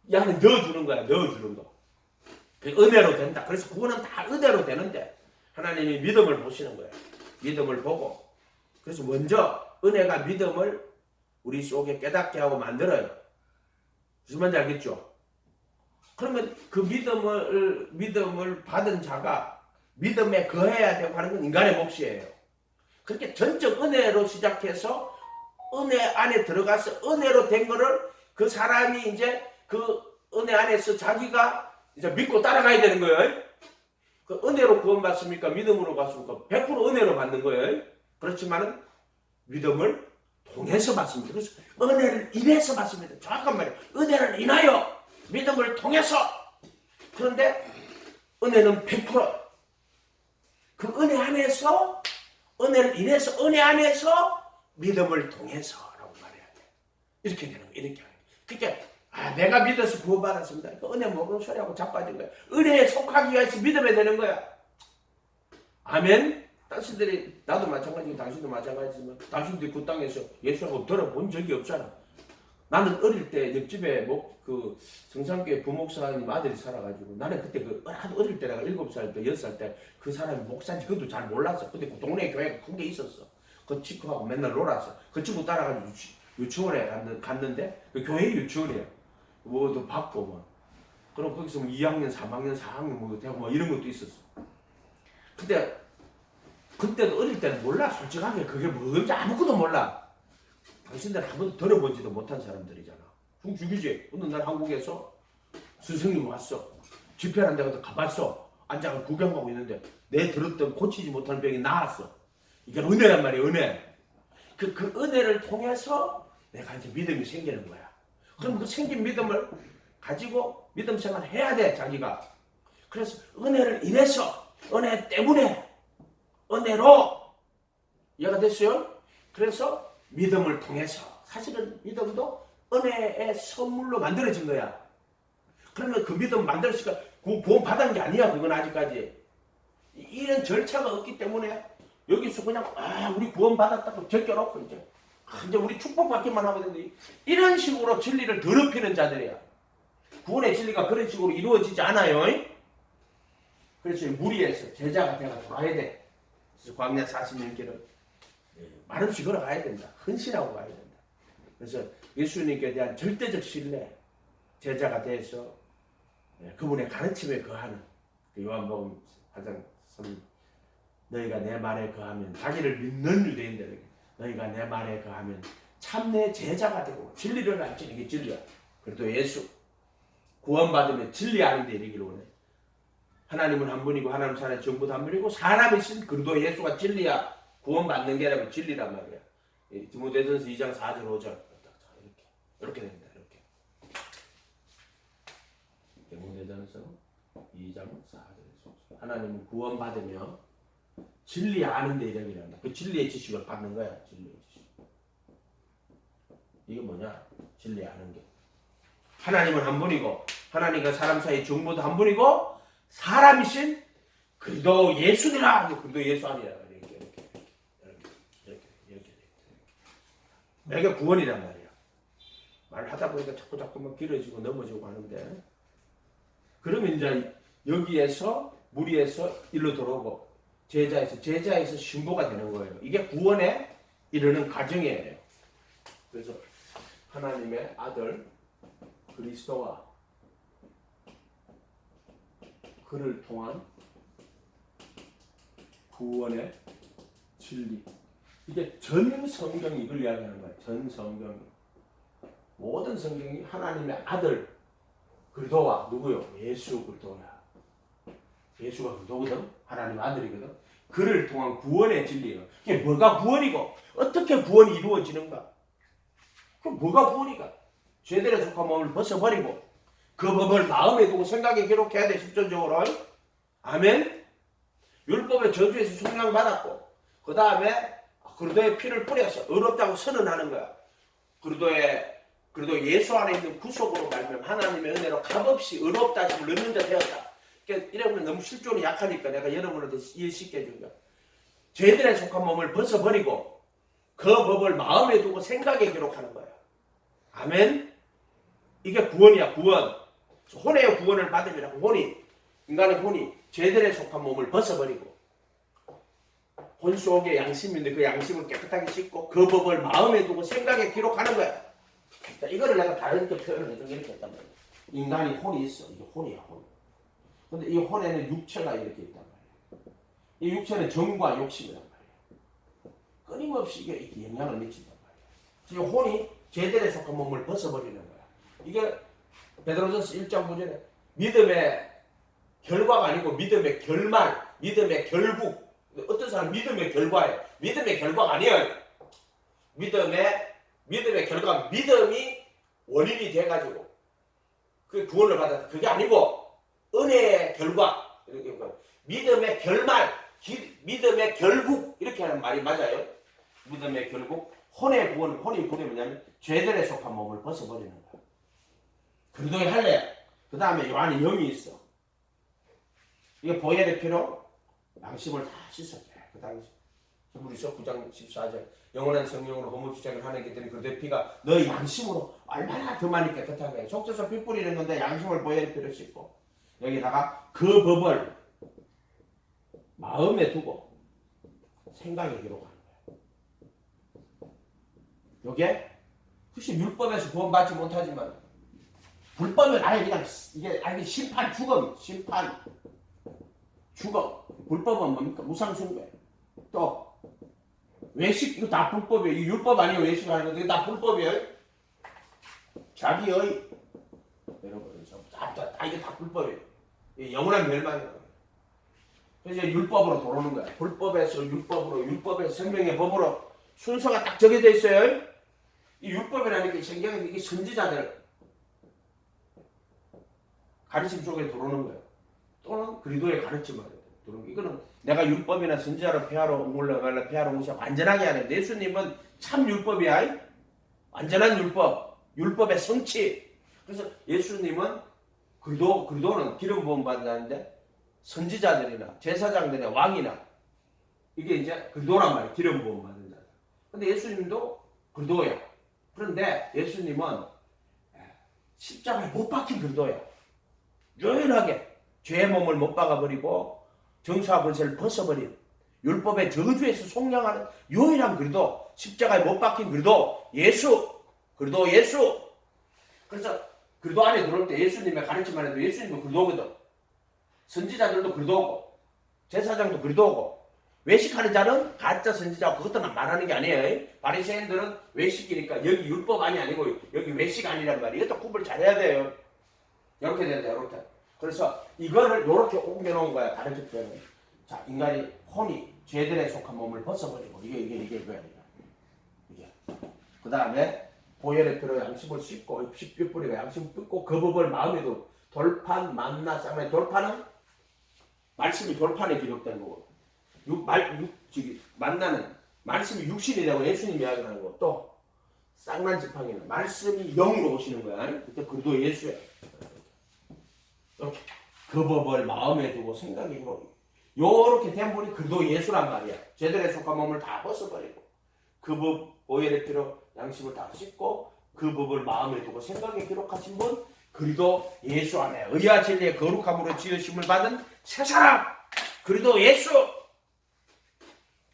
이 안에 넣어주는 거야. 넣어주는 거. 그 은혜로 된다. 그래서 그거는 다 은혜로 되는데 하나님이 믿음을 보시는 거야. 믿음을 보고. 그래서 먼저 은혜가 믿음을 우리 속에 깨닫게 하고 만들어요. 무슨 말인지 알겠죠? 그러면 그 믿음을 받은 자가 믿음에 거해야 되고 하는 건 인간의 몫이에요. 그렇게 전적 은혜로 시작해서 은혜 안에 들어가서 은혜로 된 거를 그 사람이 이제 그 은혜 안에서 자기가 이제 믿고 따라가야 되는 거예요. 그 은혜로 구원받습니까? 믿음으로 받습니까? 100% 은혜로 받는 거예요. 그렇지만은 믿음을 통해서 받습니다. 그래서 은혜를 인해서 받습니다. 정확한 말이에요. 은혜를 인하여 믿음을 통해서. 그런데 은혜는 100%. 그 은혜 안에서, 은혜를 인해서, 은혜 안에서 믿음을 통해서라고 말해야 돼. 이렇게 되는 거야. 이렇게 하는 거야. 그러니까 내가 믿어서 구원받았습니다. 그 은혜 모르는 소리하고 자빠진 거야. 은혜에 속하기 위해서 믿으면 되는 거야. 아멘. 당신들이 나도 마찬가지고 당신도 마찬가지지만 당신들이 그 땅에서 예수하고 들어본 적이 없잖아. 나는 어릴 때 옆집에 그 성산교회 부목사님 아들이 살아가지고 나는 그때 아주 어릴 때 내가 7살 때 6살 때 그 사람이 목사인지 그것도 잘 몰랐어. 근데 그 동네 교회가 큰 게 있었어. 그 친구하고 맨날 놀았어. 그 친구 따라가지고 유치원에 갔는데 그 교회 유치원이야. 뭐도 받고 뭐. 그럼 거기서 뭐 2학년, 3학년, 4학년 뭐 되고 뭐 이런 것도 있었어. 근데 그때도 어릴 때는 몰라. 솔직하게 그게 뭔지 아무것도 몰라. 당신들 한 번도 들어보지도 못한 사람들이잖아. 죽이지. 어느 날 한국에서 선생님 왔어. 집회하는 데 가봤어. 앉아서 구경하고 있는데 내 들었던 고치지 못한 병이 나았어. 이게 은혜란 말이야. 은혜. 그 은혜를 통해서 내가 이제 믿음이 생기는 거야. 그럼 그 생긴 믿음을 가지고 믿음 생활을 해야 돼. 자기가. 그래서 은혜를 인해서 은혜 때문에 은혜로 이해가 됐어요? 그래서 믿음을 통해서 사실은 믿음도 은혜의 선물로 만들어진 거야. 그러면 그 믿음 만들었으니까 구원 받은 게 아니야. 그건 아직까지 이런 절차가 없기 때문에 여기서 그냥 우리 구원 받았다고 제껴놓고 이제 우리 축복받기만 하면 되는데 이런 식으로 진리를 더럽히는 자들이야. 구원의 진리가 그런 식으로 이루어지지 않아요. 그래서 무리해서 제자가 돼가 돌아야 돼. 그래서 광야 40년 길을 말없이 걸어가야 된다. 헌신하고 가야 된다. 그래서 예수님께 대한 절대적 신뢰, 제자가 돼서 그분의 가르침에 거하는 요한복음 8장 3 너희가 내 말에 거하면 자기를 믿는 유대인들에게 너희가 내 말에 거하면 참내 제자가 되고 진리를 알지는 게 진리야. 그래도 예수 구원받으면 진리하는 데 이르기를 원해. 하나님은 한 분이고 하나님 사람의 전부도 한 분이고 사람이신 그리스도 예수가 진리야. 구원받는 게 아니라 진리란 말이야. 디모데전서 2장 4절 5절 이렇게 됩니다. 이렇게 디모데전서 2장 4절 하나님은 구원받으며 진리 아는 데 이르기란다. 그 진리의 지식을 받는 거야. 진리의 지식. 이게 뭐냐? 진리 아는 게. 하나님은 한 분이고 하나님과 사람 사이 정보도 한 분이고 사람이신 그리스도 예수니라. 그리스도 예수 아니라. 이게 구원이란 말이야. 말하다 보니까 자꾸만 길어지고 넘어지고 하는데 그러면 이제 여기에서 무리에서 일로 들어오고 제자에서 신부가 되는 거예요. 이게 구원에 이르는 과정이에요. 그래서 하나님의 아들 그리스도와 그를 통한 구원의 진리. 이게 전 성경이 이걸 이야기하는 거예요. 전 성경이. 모든 성경이 하나님의 아들 그리스도와 누구요? 예수 그리스도야. 예수가 그리스도거든. 하나님의 아들이거든. 그를 통한 구원의 진리예요. 이게 뭐가 구원이고 어떻게 구원이 이루어지는가? 그 뭐가 구원이가? 죄들에 속한 몸을 벗어버리고 그 법을 마음에 두고 생각에 기록해야 돼. 실존적으로. 아멘. 율법의 저주에서 속량받았고 그 다음에 그리스도의 피를 뿌려서 의롭다고 선언하는 거야. 그리스도 예수 안에 있는 구속으로 말하면 하나님의 은혜로 값없이 의롭다 하심을 얻는 자 되었다. 그러니까 이러면 너무 실존이 약하니까 내가 여러분한테 이해 쉽게 해준 거야. 죄들에 속한 몸을 벗어버리고 그 법을 마음에 두고 생각에 기록하는 거야. 아멘. 이게 구원이야. 구원. 혼의 구원을 받으려고 혼이 인간의 혼이 죄들에 속한 몸을 벗어버리고 혼 속에 양심이 있는데 그 양심을 깨끗하게 씻고 그 법을 마음에 두고 생각에 기록하는 거야. 이거를 내가 다르게 표현을 해서 이렇게 했단 말이야. 인간이 혼이 있어. 이게 혼이야, 혼. 근데 이 혼에는 육체가 이렇게 있단 말이야. 이 육체는 정과 욕심이란 말이야. 끊임없이 이게 영향을 미친단 말이야. 이 혼이 죄들에 속한 몸을 벗어버리는 거야. 이게 베드로전서 1장 9절에 믿음의 결과가 아니고 믿음의 결말, 믿음의 결국. 어떤 사람 믿음의 결과예요. 믿음의 결과가 아니에요. 믿음의 결과, 믿음이 원인이 돼가지고 그 구원을 받았다. 그게 아니고 은혜의 결과, 믿음의 결말, 믿음의 결국 이렇게 하는 말이 맞아요. 믿음의 결국, 혼의 구원, 혼의 구원이 뭐냐면 죄들에 속한 몸을 벗어버리는 거야. 그리도에 할래. 그 다음에 요 안에 영이 있어. 이게 보혈의 피로 양심을 다 씻었대. 그 당시 히브리서 9장 14절 영원한 성령으로 허물 주장을 하는 이들이 그리도의 피가 너의 양심으로 얼마나 더 많이 깨끗하게 해. 속죄서 피 뿌리는 건데 양심을 보혈의 피로 씻고 여기다가 그 법을 마음에 두고 생각에 기록하는 거야. 요게 혹시 율법에서 구원받지 못하지만 불법은 아예 그냥 이게 아예 심판 죽음 불법은 뭡니까? 무상숭배 또 외식 이거 다 불법이에요. 이 율법 아니에요. 외식하는 건데 다 불법이에요. 자기의 여러분 다 이게 다 불법이에요. 영원한 멸망이에요. 그래서 이제 율법으로 돌아오는 거야. 불법에서 율법으로 율법에서 생명의 법으로 순서가 딱 정해져 있어요. 이 율법이라는 게 성경에 이게 선지자들 가르침 속에 들어오는 거예요. 또는 그리도의 가르침을 들어오는 거예요. 이거는 내가 율법이나 선지자로 폐하러 올라가려 폐하러 오셔 완전하게 하는 예수님은 참 율법이야. 완전한 율법의 성취. 그래서 예수님은 그리도는 기름 부음 받았는데 선지자들이나 제사장들이나 왕이나 이게 이제 그리도란 말이에요. 기름 부음 받은 자. 근데 예수님도 그리도예요. 그런데 예수님은 십자가에 못 박힌 그리도예요. 유일하게 죄의 몸을 못 박아버리고 정수와 권세를 벗어버린 율법의 저주에서 속량하는 유일한 그리도 십자가에 못 박힌 그리도 예수. 그래서 그리도 안에 들어올 때 예수님의 가르침만 해도 예수님도 그리도거든. 선지자들도 그리도고 제사장도 그리도고 외식하는 자는 가짜 선지자 그것도 말하는 게 아니에요. 바리새인들은 외식이니까 여기 율법 아니고 여기 외식 아니란 말이에요. 이것도 구분을 잘해야 돼요. 이렇게 된다 이렇게. 그래서 이거를 이렇게 옮겨놓은 거야. 가르칠 때는 자 인간이 혼이 죄들에 속한 몸을 벗어버리고 이게 이거야. 이게 그 다음에 보혈의 피로 양심을 씻고 뿌리가 양심을 뜯고 그 법을 마음에도 돌판 만나 쌍의 돌판은 말씀이 돌판에 기록된 거고 만나는 말씀이 육신이 되고 예수님이 이야기하는 거 또 쌍난 지팡이는 말씀이 영으로 오시는 거야. 그때 그리도 예수야. 이렇게 그 법을 마음에 두고 생각에 두고 요렇게 된 분이 그리도 예수란 말이야. 죄들에 속한 몸을 다 벗어버리고 그 법 보혈의 피로 양심을 다 씻고 그 법을 마음에 두고 생각에 기록하신 분 그리도 예수 안에 의와 진리의 거룩함으로 지으심을 받은 새 사람 그리도 예수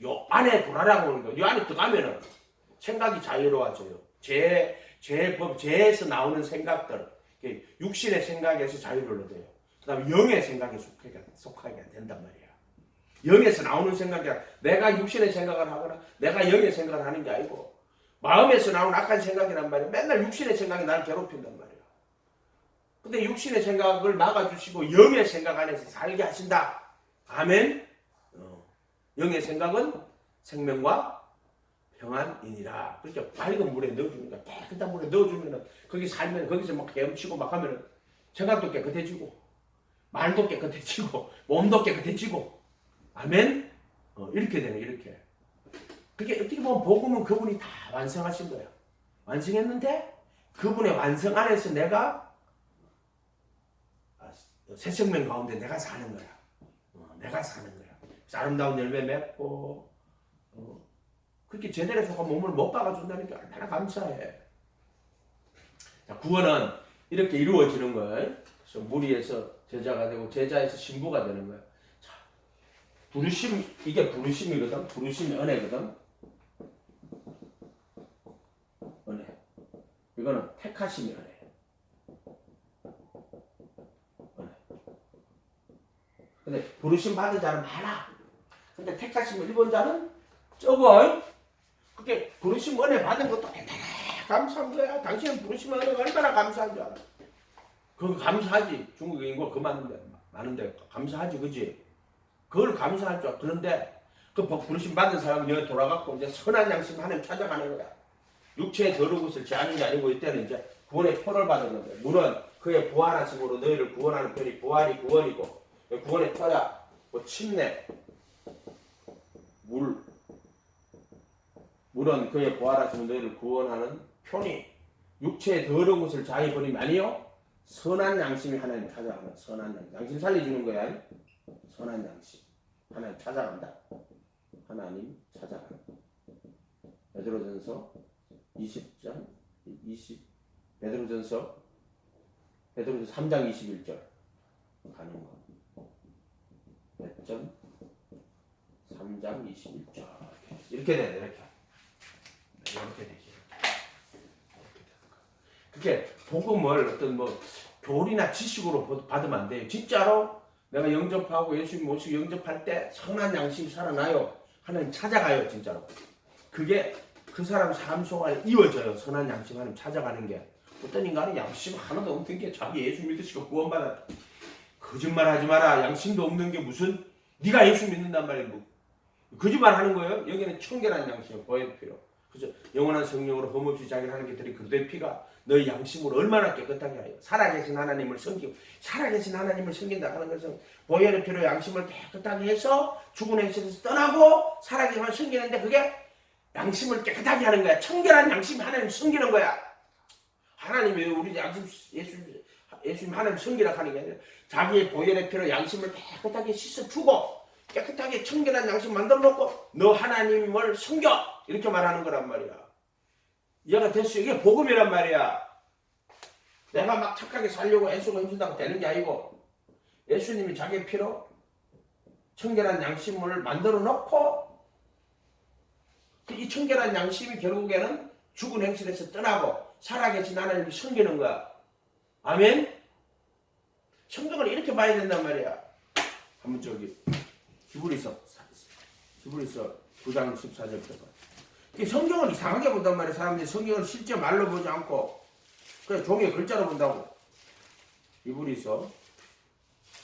요 안에 돌아라고 하는 거. 요 안에 들어가면은 생각이 자유로워져요. 죄에서 나오는 생각들 육신의 생각에서 자유를 얻어요. 그 다음에 영의 생각에 속하게 된단 말이야. 영에서 나오는 생각이 내가 육신의 생각을 하거나 내가 영의 생각을 하는 게 아니고 마음에서 나오는 악한 생각이란 말이야. 맨날 육신의 생각이 나를 괴롭힌단 말이야. 근데 육신의 생각을 막아주시고 영의 생각 안에서 살게 하신다. 아멘. 영의 생각은 생명과 평안이니라. 그렇게 밝은 물에 넣어주니까 깨끗한 물에 넣어주면은 거기 살면 거기서 막 헤엄치고 막 하면은 생각도 깨끗해지고 말도 깨끗해지고 몸도 깨끗해지고 아멘. 이렇게 되네 이렇게. 그게 어떻게 보면 복음은 그분이 다 완성하신 거야. 완성했는데 그분의 완성 안에서 내가 새 생명 가운데 내가 사는 거야. 내가 사는 거야. 아름다운 열매 맺고 그렇게 제대로 속한 몸을 못 박아준다는 게 얼마나 감사해. 자, 구원은 이렇게 이루어지는 거예요. 그래서 무리에서 제자가 되고 제자에서 신부가 되는 거야. 자, 부르심 이게 부르심이거든. 부르심이 은혜거든. 은혜. 이거는 택하심이 은혜. 근데 부르심 받은 자는 많아. 근데 택하심 일본 자는 적어. 그렇게 부르심 은혜 받은 것도 얼마나 감사한 거야. 당신은 부르심 은혜가 얼마나 감사한 줄 알아. 그거 감사하지. 중국 인구가 그 많은데 감사하지, 그지? 그걸 감사할 줄 알아. 그런데 그 부르심 받은 사람은 여기 돌아가고 이제 선한 양심 하나님 찾아가는 거야. 육체의 더러운 것을 제하는 게 아니고 이때는 이제 구원의 표를 받는 거야. 물은 그의 부활하심으로 너희를 구원하는 편이 부활이 구원이고 구원의 표야 뭐 침례 물 물은 그의 부활하시는 너희를 구원하는 표니 육체의 더러운 것을 자기 버림이 아니요 선한 양심이 하나님 찾아가는 선한 양심 살려주는 거야. 선한 양심 하나님 찾아간다. 하나님 찾아간다. 베드로전서 20장 베드로전서 3장 21절 가는 거. 몇 점? 3장 21절 이렇게 돼야 돼. 이렇게 되지. 그렇게 복음을 어떤 뭐 교리나 지식으로 받으면 안 돼요. 진짜로 내가 영접하고 예수님 모시고 영접할 때 선한 양심이 살아나요. 하나님 찾아가요. 진짜로. 그게 그 사람 삶 속에 이어져요. 선한 양심 하나님 찾아가는 게. 어떤 인간은 양심 하나도 없는 게 자기 예수 믿으시고 구원받아. 거짓말하지 마라. 양심도 없는 게 무슨 네가 예수 믿는단 말이에요. 뭐. 거짓말하는 거예요. 여기는 청결한 양심 보여야 필요. 그래서 영원한 성령으로 흠없이 자기를 하는 게 들이 그리스도의 피가 너희 양심을 얼마나 깨끗하게 하여 살아계신 하나님을 섬기고 살아계신 하나님을 섬긴다 하는 것은 보혈의 피로 양심을 깨끗하게 해서 죽은 행실에서 떠나고 살아계신 하나님을 섬기는데 그게 양심을 깨끗하게 하는 거야. 청결한 양심이 하나님을 섬기는 거야. 하나님이 우리 양심 예수님 하나님 섬기라 하는 게 아니라 자기의 보혈의 피로 양심을 깨끗하게 씻어주고 깨끗하게 청결한 양심 만들어 놓고 너 하나님을 섬겨 이렇게 말하는 거란 말이야. 이해가 됐어? 이게 복음이란 말이야. 내가 막 착하게 살려고 예수가 해준다고 되는 게 아니고 예수님이 자기의 피로 청결한 양심을 만들어 놓고 이 청결한 양심이 결국에는 죽은 행실에서 떠나고 살아계신 하나님을 섬기는 거야. 아멘? 성경을 이렇게 봐야 된단 말이야. 한번 저기 히브리서 9장 14절부터 봐. 성경을 이상하게 본단 말이야. 사람들이 성경을 실제 말로 보지 않고 그냥 종이에 글자로 본다고. 히브리서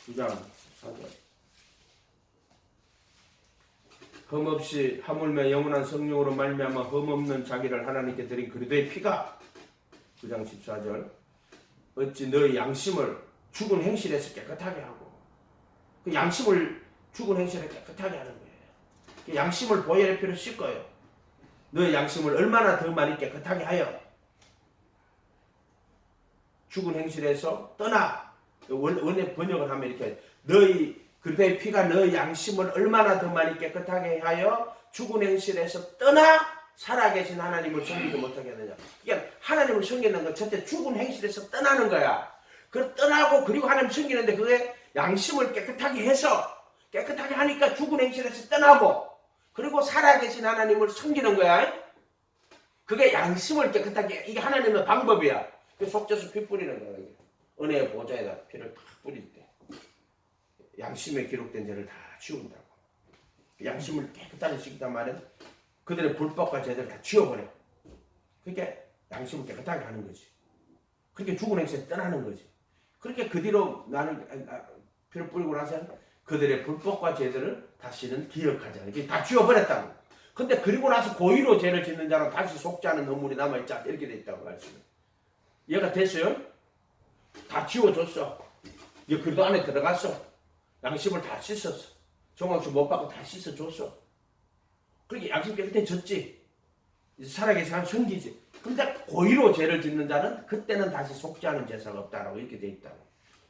9장 14절 흠없이 하물며 영원한 성령으로 말미암아 흠없는 자기를 하나님께 드린 그리스도의 피가 9장 14절 어찌 너의 양심을 죽은 행실에서 깨끗하게 하고 그 양심을 죽은 행실에 깨끗하게 하는 거예요. 그 양심을 보혈의 피로 씻어요. 너의 양심을 얼마나 더 많이 깨끗하게 하여 죽은 행실에서 떠나. 원래 번역을 하면 이렇게 너희 그리스도의 피가 너의 양심을 얼마나 더 많이 깨끗하게 하여 죽은 행실에서 떠나 살아계신 하나님을 섬기지 못하게 하느냐. 그러니까 하나님을 섬기는 건 첫째 죽은 행실에서 떠나는 거야. 그 떠나고 그리고 하나님 섬기는데 그게 양심을 깨끗하게 해서 깨끗하게 하니까 죽은 행실에서 떠나고 그리고 살아계신 하나님을 섬기는 거야. 그게 양심을 깨끗하게 이게 하나님의 방법이야. 그 속죄수 피 뿌리는 거야. 은혜의 보좌에다 피를 탁 뿌릴 때 양심에 기록된 죄를 다 지운다고. 양심을 깨끗하게 씻기단 말은 그들의 불법과 죄들을 다 지워버려. 그게 양심을 깨끗하게 하는 거지. 그렇게 죽은 행실에 떠나는 거지. 그렇게 그 뒤로 나는 피를 뿌리고 나서는 그들의 불법과 죄들을 다시는 기억하지 않아. 다 지워버렸다고. 근데 그리고 나서 고의로 죄를 짓는 자는 다시 속지 않은 허물이 남아있지 않다. 이렇게 돼 있다고 말씀을. 이해가 됐어요? 다 지워줬어. 이제 그래도 안에 들어갔어. 양심을 다 씻었어. 정황수 못 받고 다 씻어줬어. 그렇게 양심 깨끗해졌지. 이제 살아계신 하나님 섬기지. 근데 고의로 죄를 짓는 자는 그때는 다시 속지 않은 제사가 없다라고 이렇게 돼 있다고.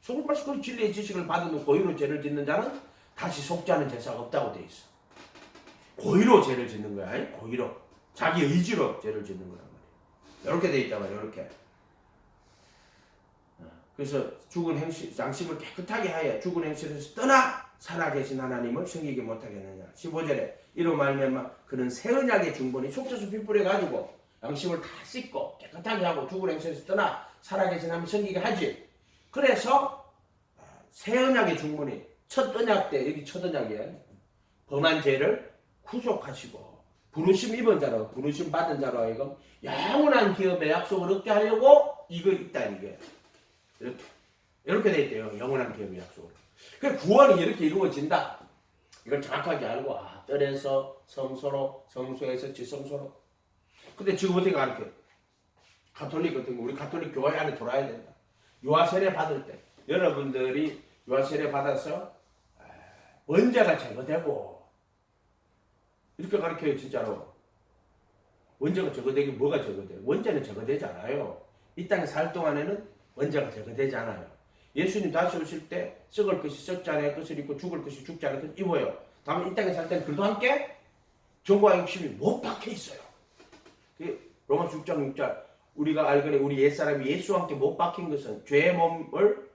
속을 그 진리의 지식을 받은 고의로 죄를 짓는 자는 다시 속지 않은 제사가 없다고 돼 있어. 고의로 죄를 짓는 거야. 고의로. 자기 의지로 죄를 짓는 거란 말이야. 이렇게 돼 있단 말이야. 이렇게. 그래서 죽은 행실, 양심을 깨끗하게 하여 죽은 행실에서 떠나 살아계신 하나님을 섬기게 못하게 하느냐. 15절에 이로 말미암아 그는 새 언약의 중본이 속죄수 피 뿌려가지고 양심을 다 씻고 깨끗하게 하고 죽은 행실에서 떠나 살아계신 하나님을 섬기게 하지. 그래서 새 언약의 중본이 첫 언약 때 여기 첫 언약이에요. 범한 죄를 구속하시고 부르심 입은 자로 부르심 받은 자로 하여금 영원한 기업의 약속을 얻게 하려고 이거 있다 이게. 이렇게 돼 있대요. 영원한 기업의 약속으로. 그 구원이 이렇게 이루어진다. 이걸 정확하게 알고 뜰에서 성소로 성소에서 지성소로. 근데 지금 어떻게 가르쳐? 가톨릭 같은 거 우리 가톨릭 교회 안에 돌아야 된다. 유아 세례 받을 때 여러분들이 유아 세례 받아서 언제가 제거되고 이렇게 가르쳐요 진짜로. 원자가 제거되기 뭐가 제거돼요? 원자는 제거되지 않아요. 이 땅에 살 동안에는 원자가 제거되지 않아요. 예수님 다시 오실 때 썩을 것이 썩지 않을 것을 입고 죽을 것이 죽지 않을 것을 입어요. 다만 이 땅에 살 때는 그도 함께 정과 욕심이 못 박혀 있어요. 로마서 6장 6절 우리가 알거니 우리 옛사람이 예수와 함께 못 박힌 것은 죄의 몸을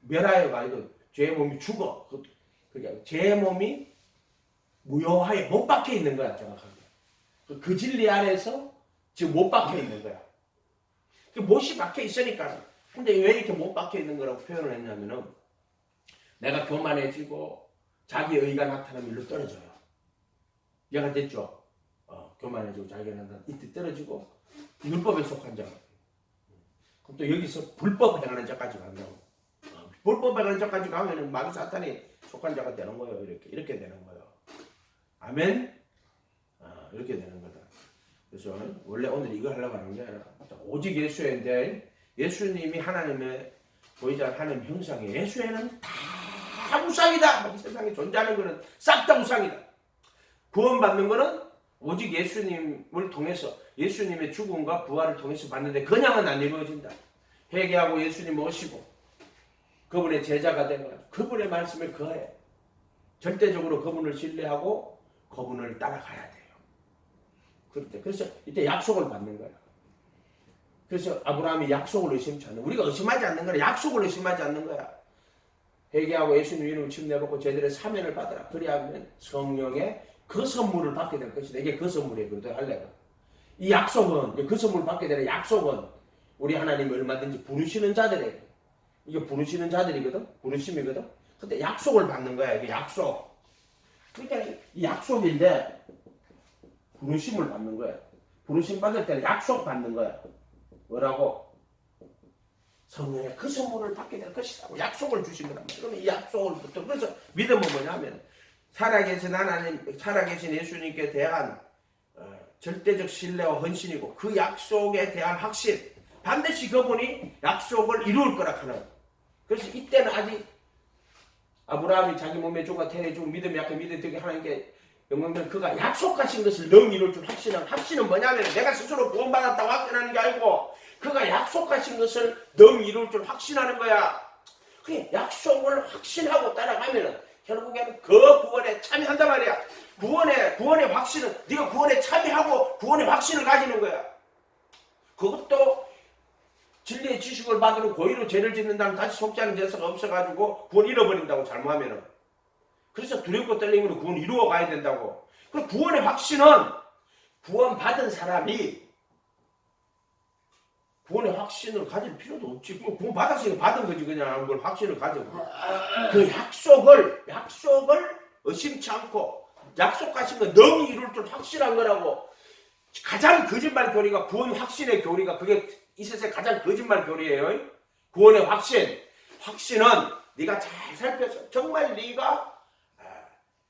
멸하여가 아니고 죄의 몸이 죽어. 그러니까 죄의 몸이 무효하여 못 박혀 있는 거야. 정확하게. 그 진리 안에서 지금 못 박혀 있는 거야. 못이 박혀 있으니까. 근데 왜 이렇게 못 박혀 있는 거라고 표현을 했냐면은 내가 교만해지고 자기 의가 나타나면 일로 떨어져요. 이해가 됐죠? 교만해지고 자기가 나타나면 이때 떨어지고 율법에 속한 자. 그럼 또 여기서 불법에 행하는 자까지 간다고. 불법에 행하는 자까지 가면은 마귀 사탄이 속한 자가 되는 거예요. 이렇게 되는 거예요. 아멘? 이렇게 되는 거다. 그래서 원래 오늘 이거 하려고 하는 게 아니라 오직 예수인데 예수님이 하나님의 보이자 하나님 형상이에요. 예수에는 다 우상이다. 이 세상에 존재하는 거는 싹 다 우상이다. 구원받는 거는 오직 예수님을 통해서 예수님의 죽음과 부활을 통해서 받는데 그냥은 안 이루어진다. 회개하고 예수님 모시고 그분의 제자가 된 거야. 그분의 말씀에 거해. 절대적으로 그분을 신뢰하고 그분을 따라가야 돼요. 그래서 이때 약속을 받는 거야. 그래서 아브라함이 약속을 의심치 않는, 우리가 의심하지 않는 거야. 약속을 의심하지 않는 거야. 회개하고 예수님 이름을 침례받고 제대로 사면을 받아라. 그리하면 성령의 그 선물을 받게 될 것이다. 이게 그 선물이에요. 그래도 할래가. 이 약속은, 그 선물을 받게 되는 약속은 우리 하나님이 얼마든지 부르시는 자들에게, 이게 부르시는 자들이거든? 부르심이거든? 근데 약속을 받는 거야. 이게 약속. 그러니까 이 약속인데 부르심을 받는 거야. 부르심 받을 때는 약속 받는 거야. 뭐라고? 성령의 그 선물을 받게 될 것이라고 약속을 주신 거란 말이야. 그러면 이 약속을부터 그래서 믿음은 뭐냐면 살아계신 하나님, 살아계신 예수님께 대한 절대적 신뢰와 헌신이고 그 약속에 대한 확신, 반드시 그분이 약속을 이룰 거라 하는. 그래서 이때는 아직 아브라함이 자기 몸에 죽어 태에 죽은 믿음이 약해 믿음이 하나님께 영광된 그가 약속하신 것을 능 이룰 줄 확신한. 확신은 뭐냐면 내가 스스로 구원받았다고 확신하는 게 아니고 그가 약속하신 것을 능 이룰 줄 확신하는 거야. 그 약속을 확신하고 따라가면은 결국에는 그 구원에 참여한단 말이야. 구원의 확신은 네가 구원에 참여하고 구원의 확신을 가지는 거야. 그것도 진리의 지식을 받으면 고의로 죄를 짓는다면 다시 속지 않은 제사가 없어가지고 구원 잃어버린다고 잘못하면은. 그래서 두렵고 떨림으로 구원 이루어 가야 된다고. 그 구원의 확신은 구원 받은 사람이 구원의 확신을 가질 필요도 없지. 구원 받았으니까 받은 거지. 그냥 그걸 확신을 가지고. 그 약속을 의심치 않고 약속하신 거 능히 이룰 줄 확실한 거라고. 가장 거짓말 교리가 구원 확신의 교리가 그게 이 세상에 가장 거짓말 교리예요. 구원의 확신. 확신은 네가 잘 살펴서 정말 네가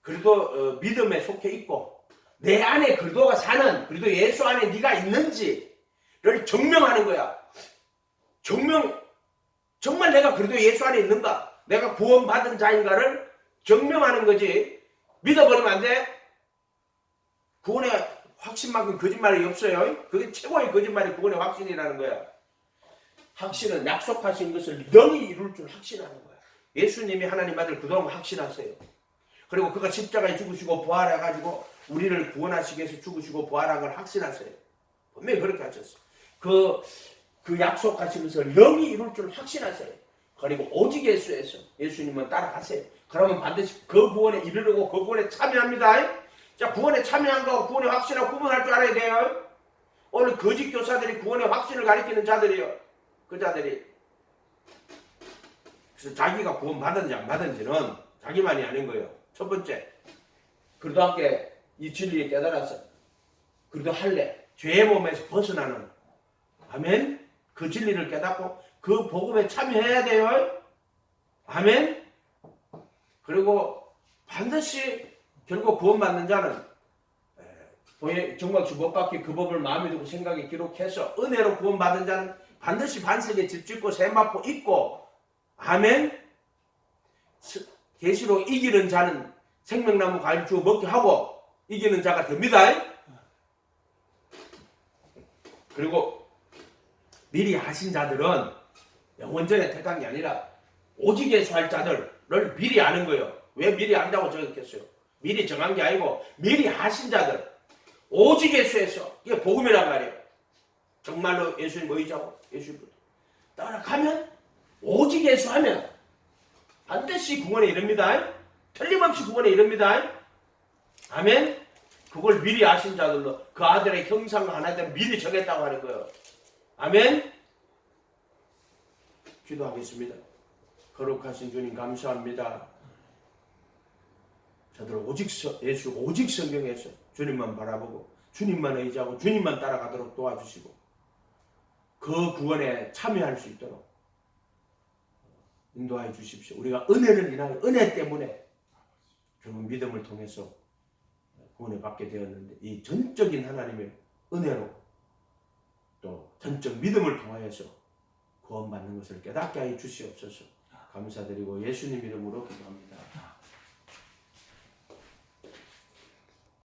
그래도 믿음에 속해 있고 내 안에 그리스도가 사는 그리스도 예수 안에 네가 있는지를 증명하는 거야. 정말 내가 그리스도 예수 안에 있는가? 내가 구원받은 자인가를 증명하는 거지. 믿어버리면 안 돼. 구원의 확신만큼 거짓말이 없어요. 그게 최고의 거짓말이 구원의 확신이라는 거야. 확신은 약속하신 것을 능히 이룰 줄 확신하는 거야. 예수님이 하나님 아들 그동안 확신하세요. 그리고 그가 십자가에 죽으시고 부활해가지고 우리를 구원하시기 위해서 죽으시고 부활한 걸 확신하세요. 분명히 그렇게 하셨어요. 그 약속하신 것을 능히 이룰 줄 확신하세요. 그리고 오직 예수님은 따라가세요. 그러면 반드시 그 구원에 이르려고 그 구원에 참여합니다. 자, 구원에 참여한 거하고 구원의 확신하고 구분할 줄 알아야 돼요. 오늘 거짓 교사들이 구원의 확신을 가리키는 자들이에요. 그 자들이. 그래서 자기가 구원 받은지 안 받은지는 자기만이 아닌 거예요. 첫 번째, 그래도 함께 이 진리에 깨달아서 그래도 할래. 죄의 몸에서 벗어나는. 아멘. 그 진리를 깨닫고 그 복음에 참여해야 돼요. 아멘. 그리고 반드시 결국 구원받는 자는 정박수 못 받기 그 법을 마음에 두고 생각에 기록해서 은혜로 구원받은 자는 반드시 반석에 집 짓고 새 맞고 있고 아멘. 계시로 이기는 자는 생명나무 과일 주워 먹게 하고 이기는 자가 됩니다. 그리고 미리 하신 자들은 영원전에 택한 게 아니라 오직 예수할 자들을 미리 아는 거예요. 왜 미리 안다고 적었겠어요? 미리 정한 게 아니고 미리 하신 자들, 오직 예수에서, 이게 복음이란 말이에요. 정말로 예수님 의지하고 예수님 따라가면, 오직 예수하면 반드시 구원에 이릅니다. 틀림없이 구원에 이릅니다. 아멘. 그걸 미리 아신 자들로 그 아들의 형상 하나를 미리 정했다고 하는 거예요. 아멘. 기도하겠습니다. 거룩하신 주님 감사합니다. 저들 오직 예수, 오직 성경에서 주님만 바라보고 주님만 의지하고 주님만 따라가도록 도와주시고 그 구원에 참여할 수 있도록 인도하여 주십시오. 우리가 은혜를 인하여, 은혜 때문에 결국 믿음을 통해서 구원을 받게 되었는데, 이 전적인 하나님의 은혜로 또 전적 믿음을 통하여서 구원받는 것을 깨닫게 하여 주시옵소서. 감사드리고 예수님 이름으로 기도합니다.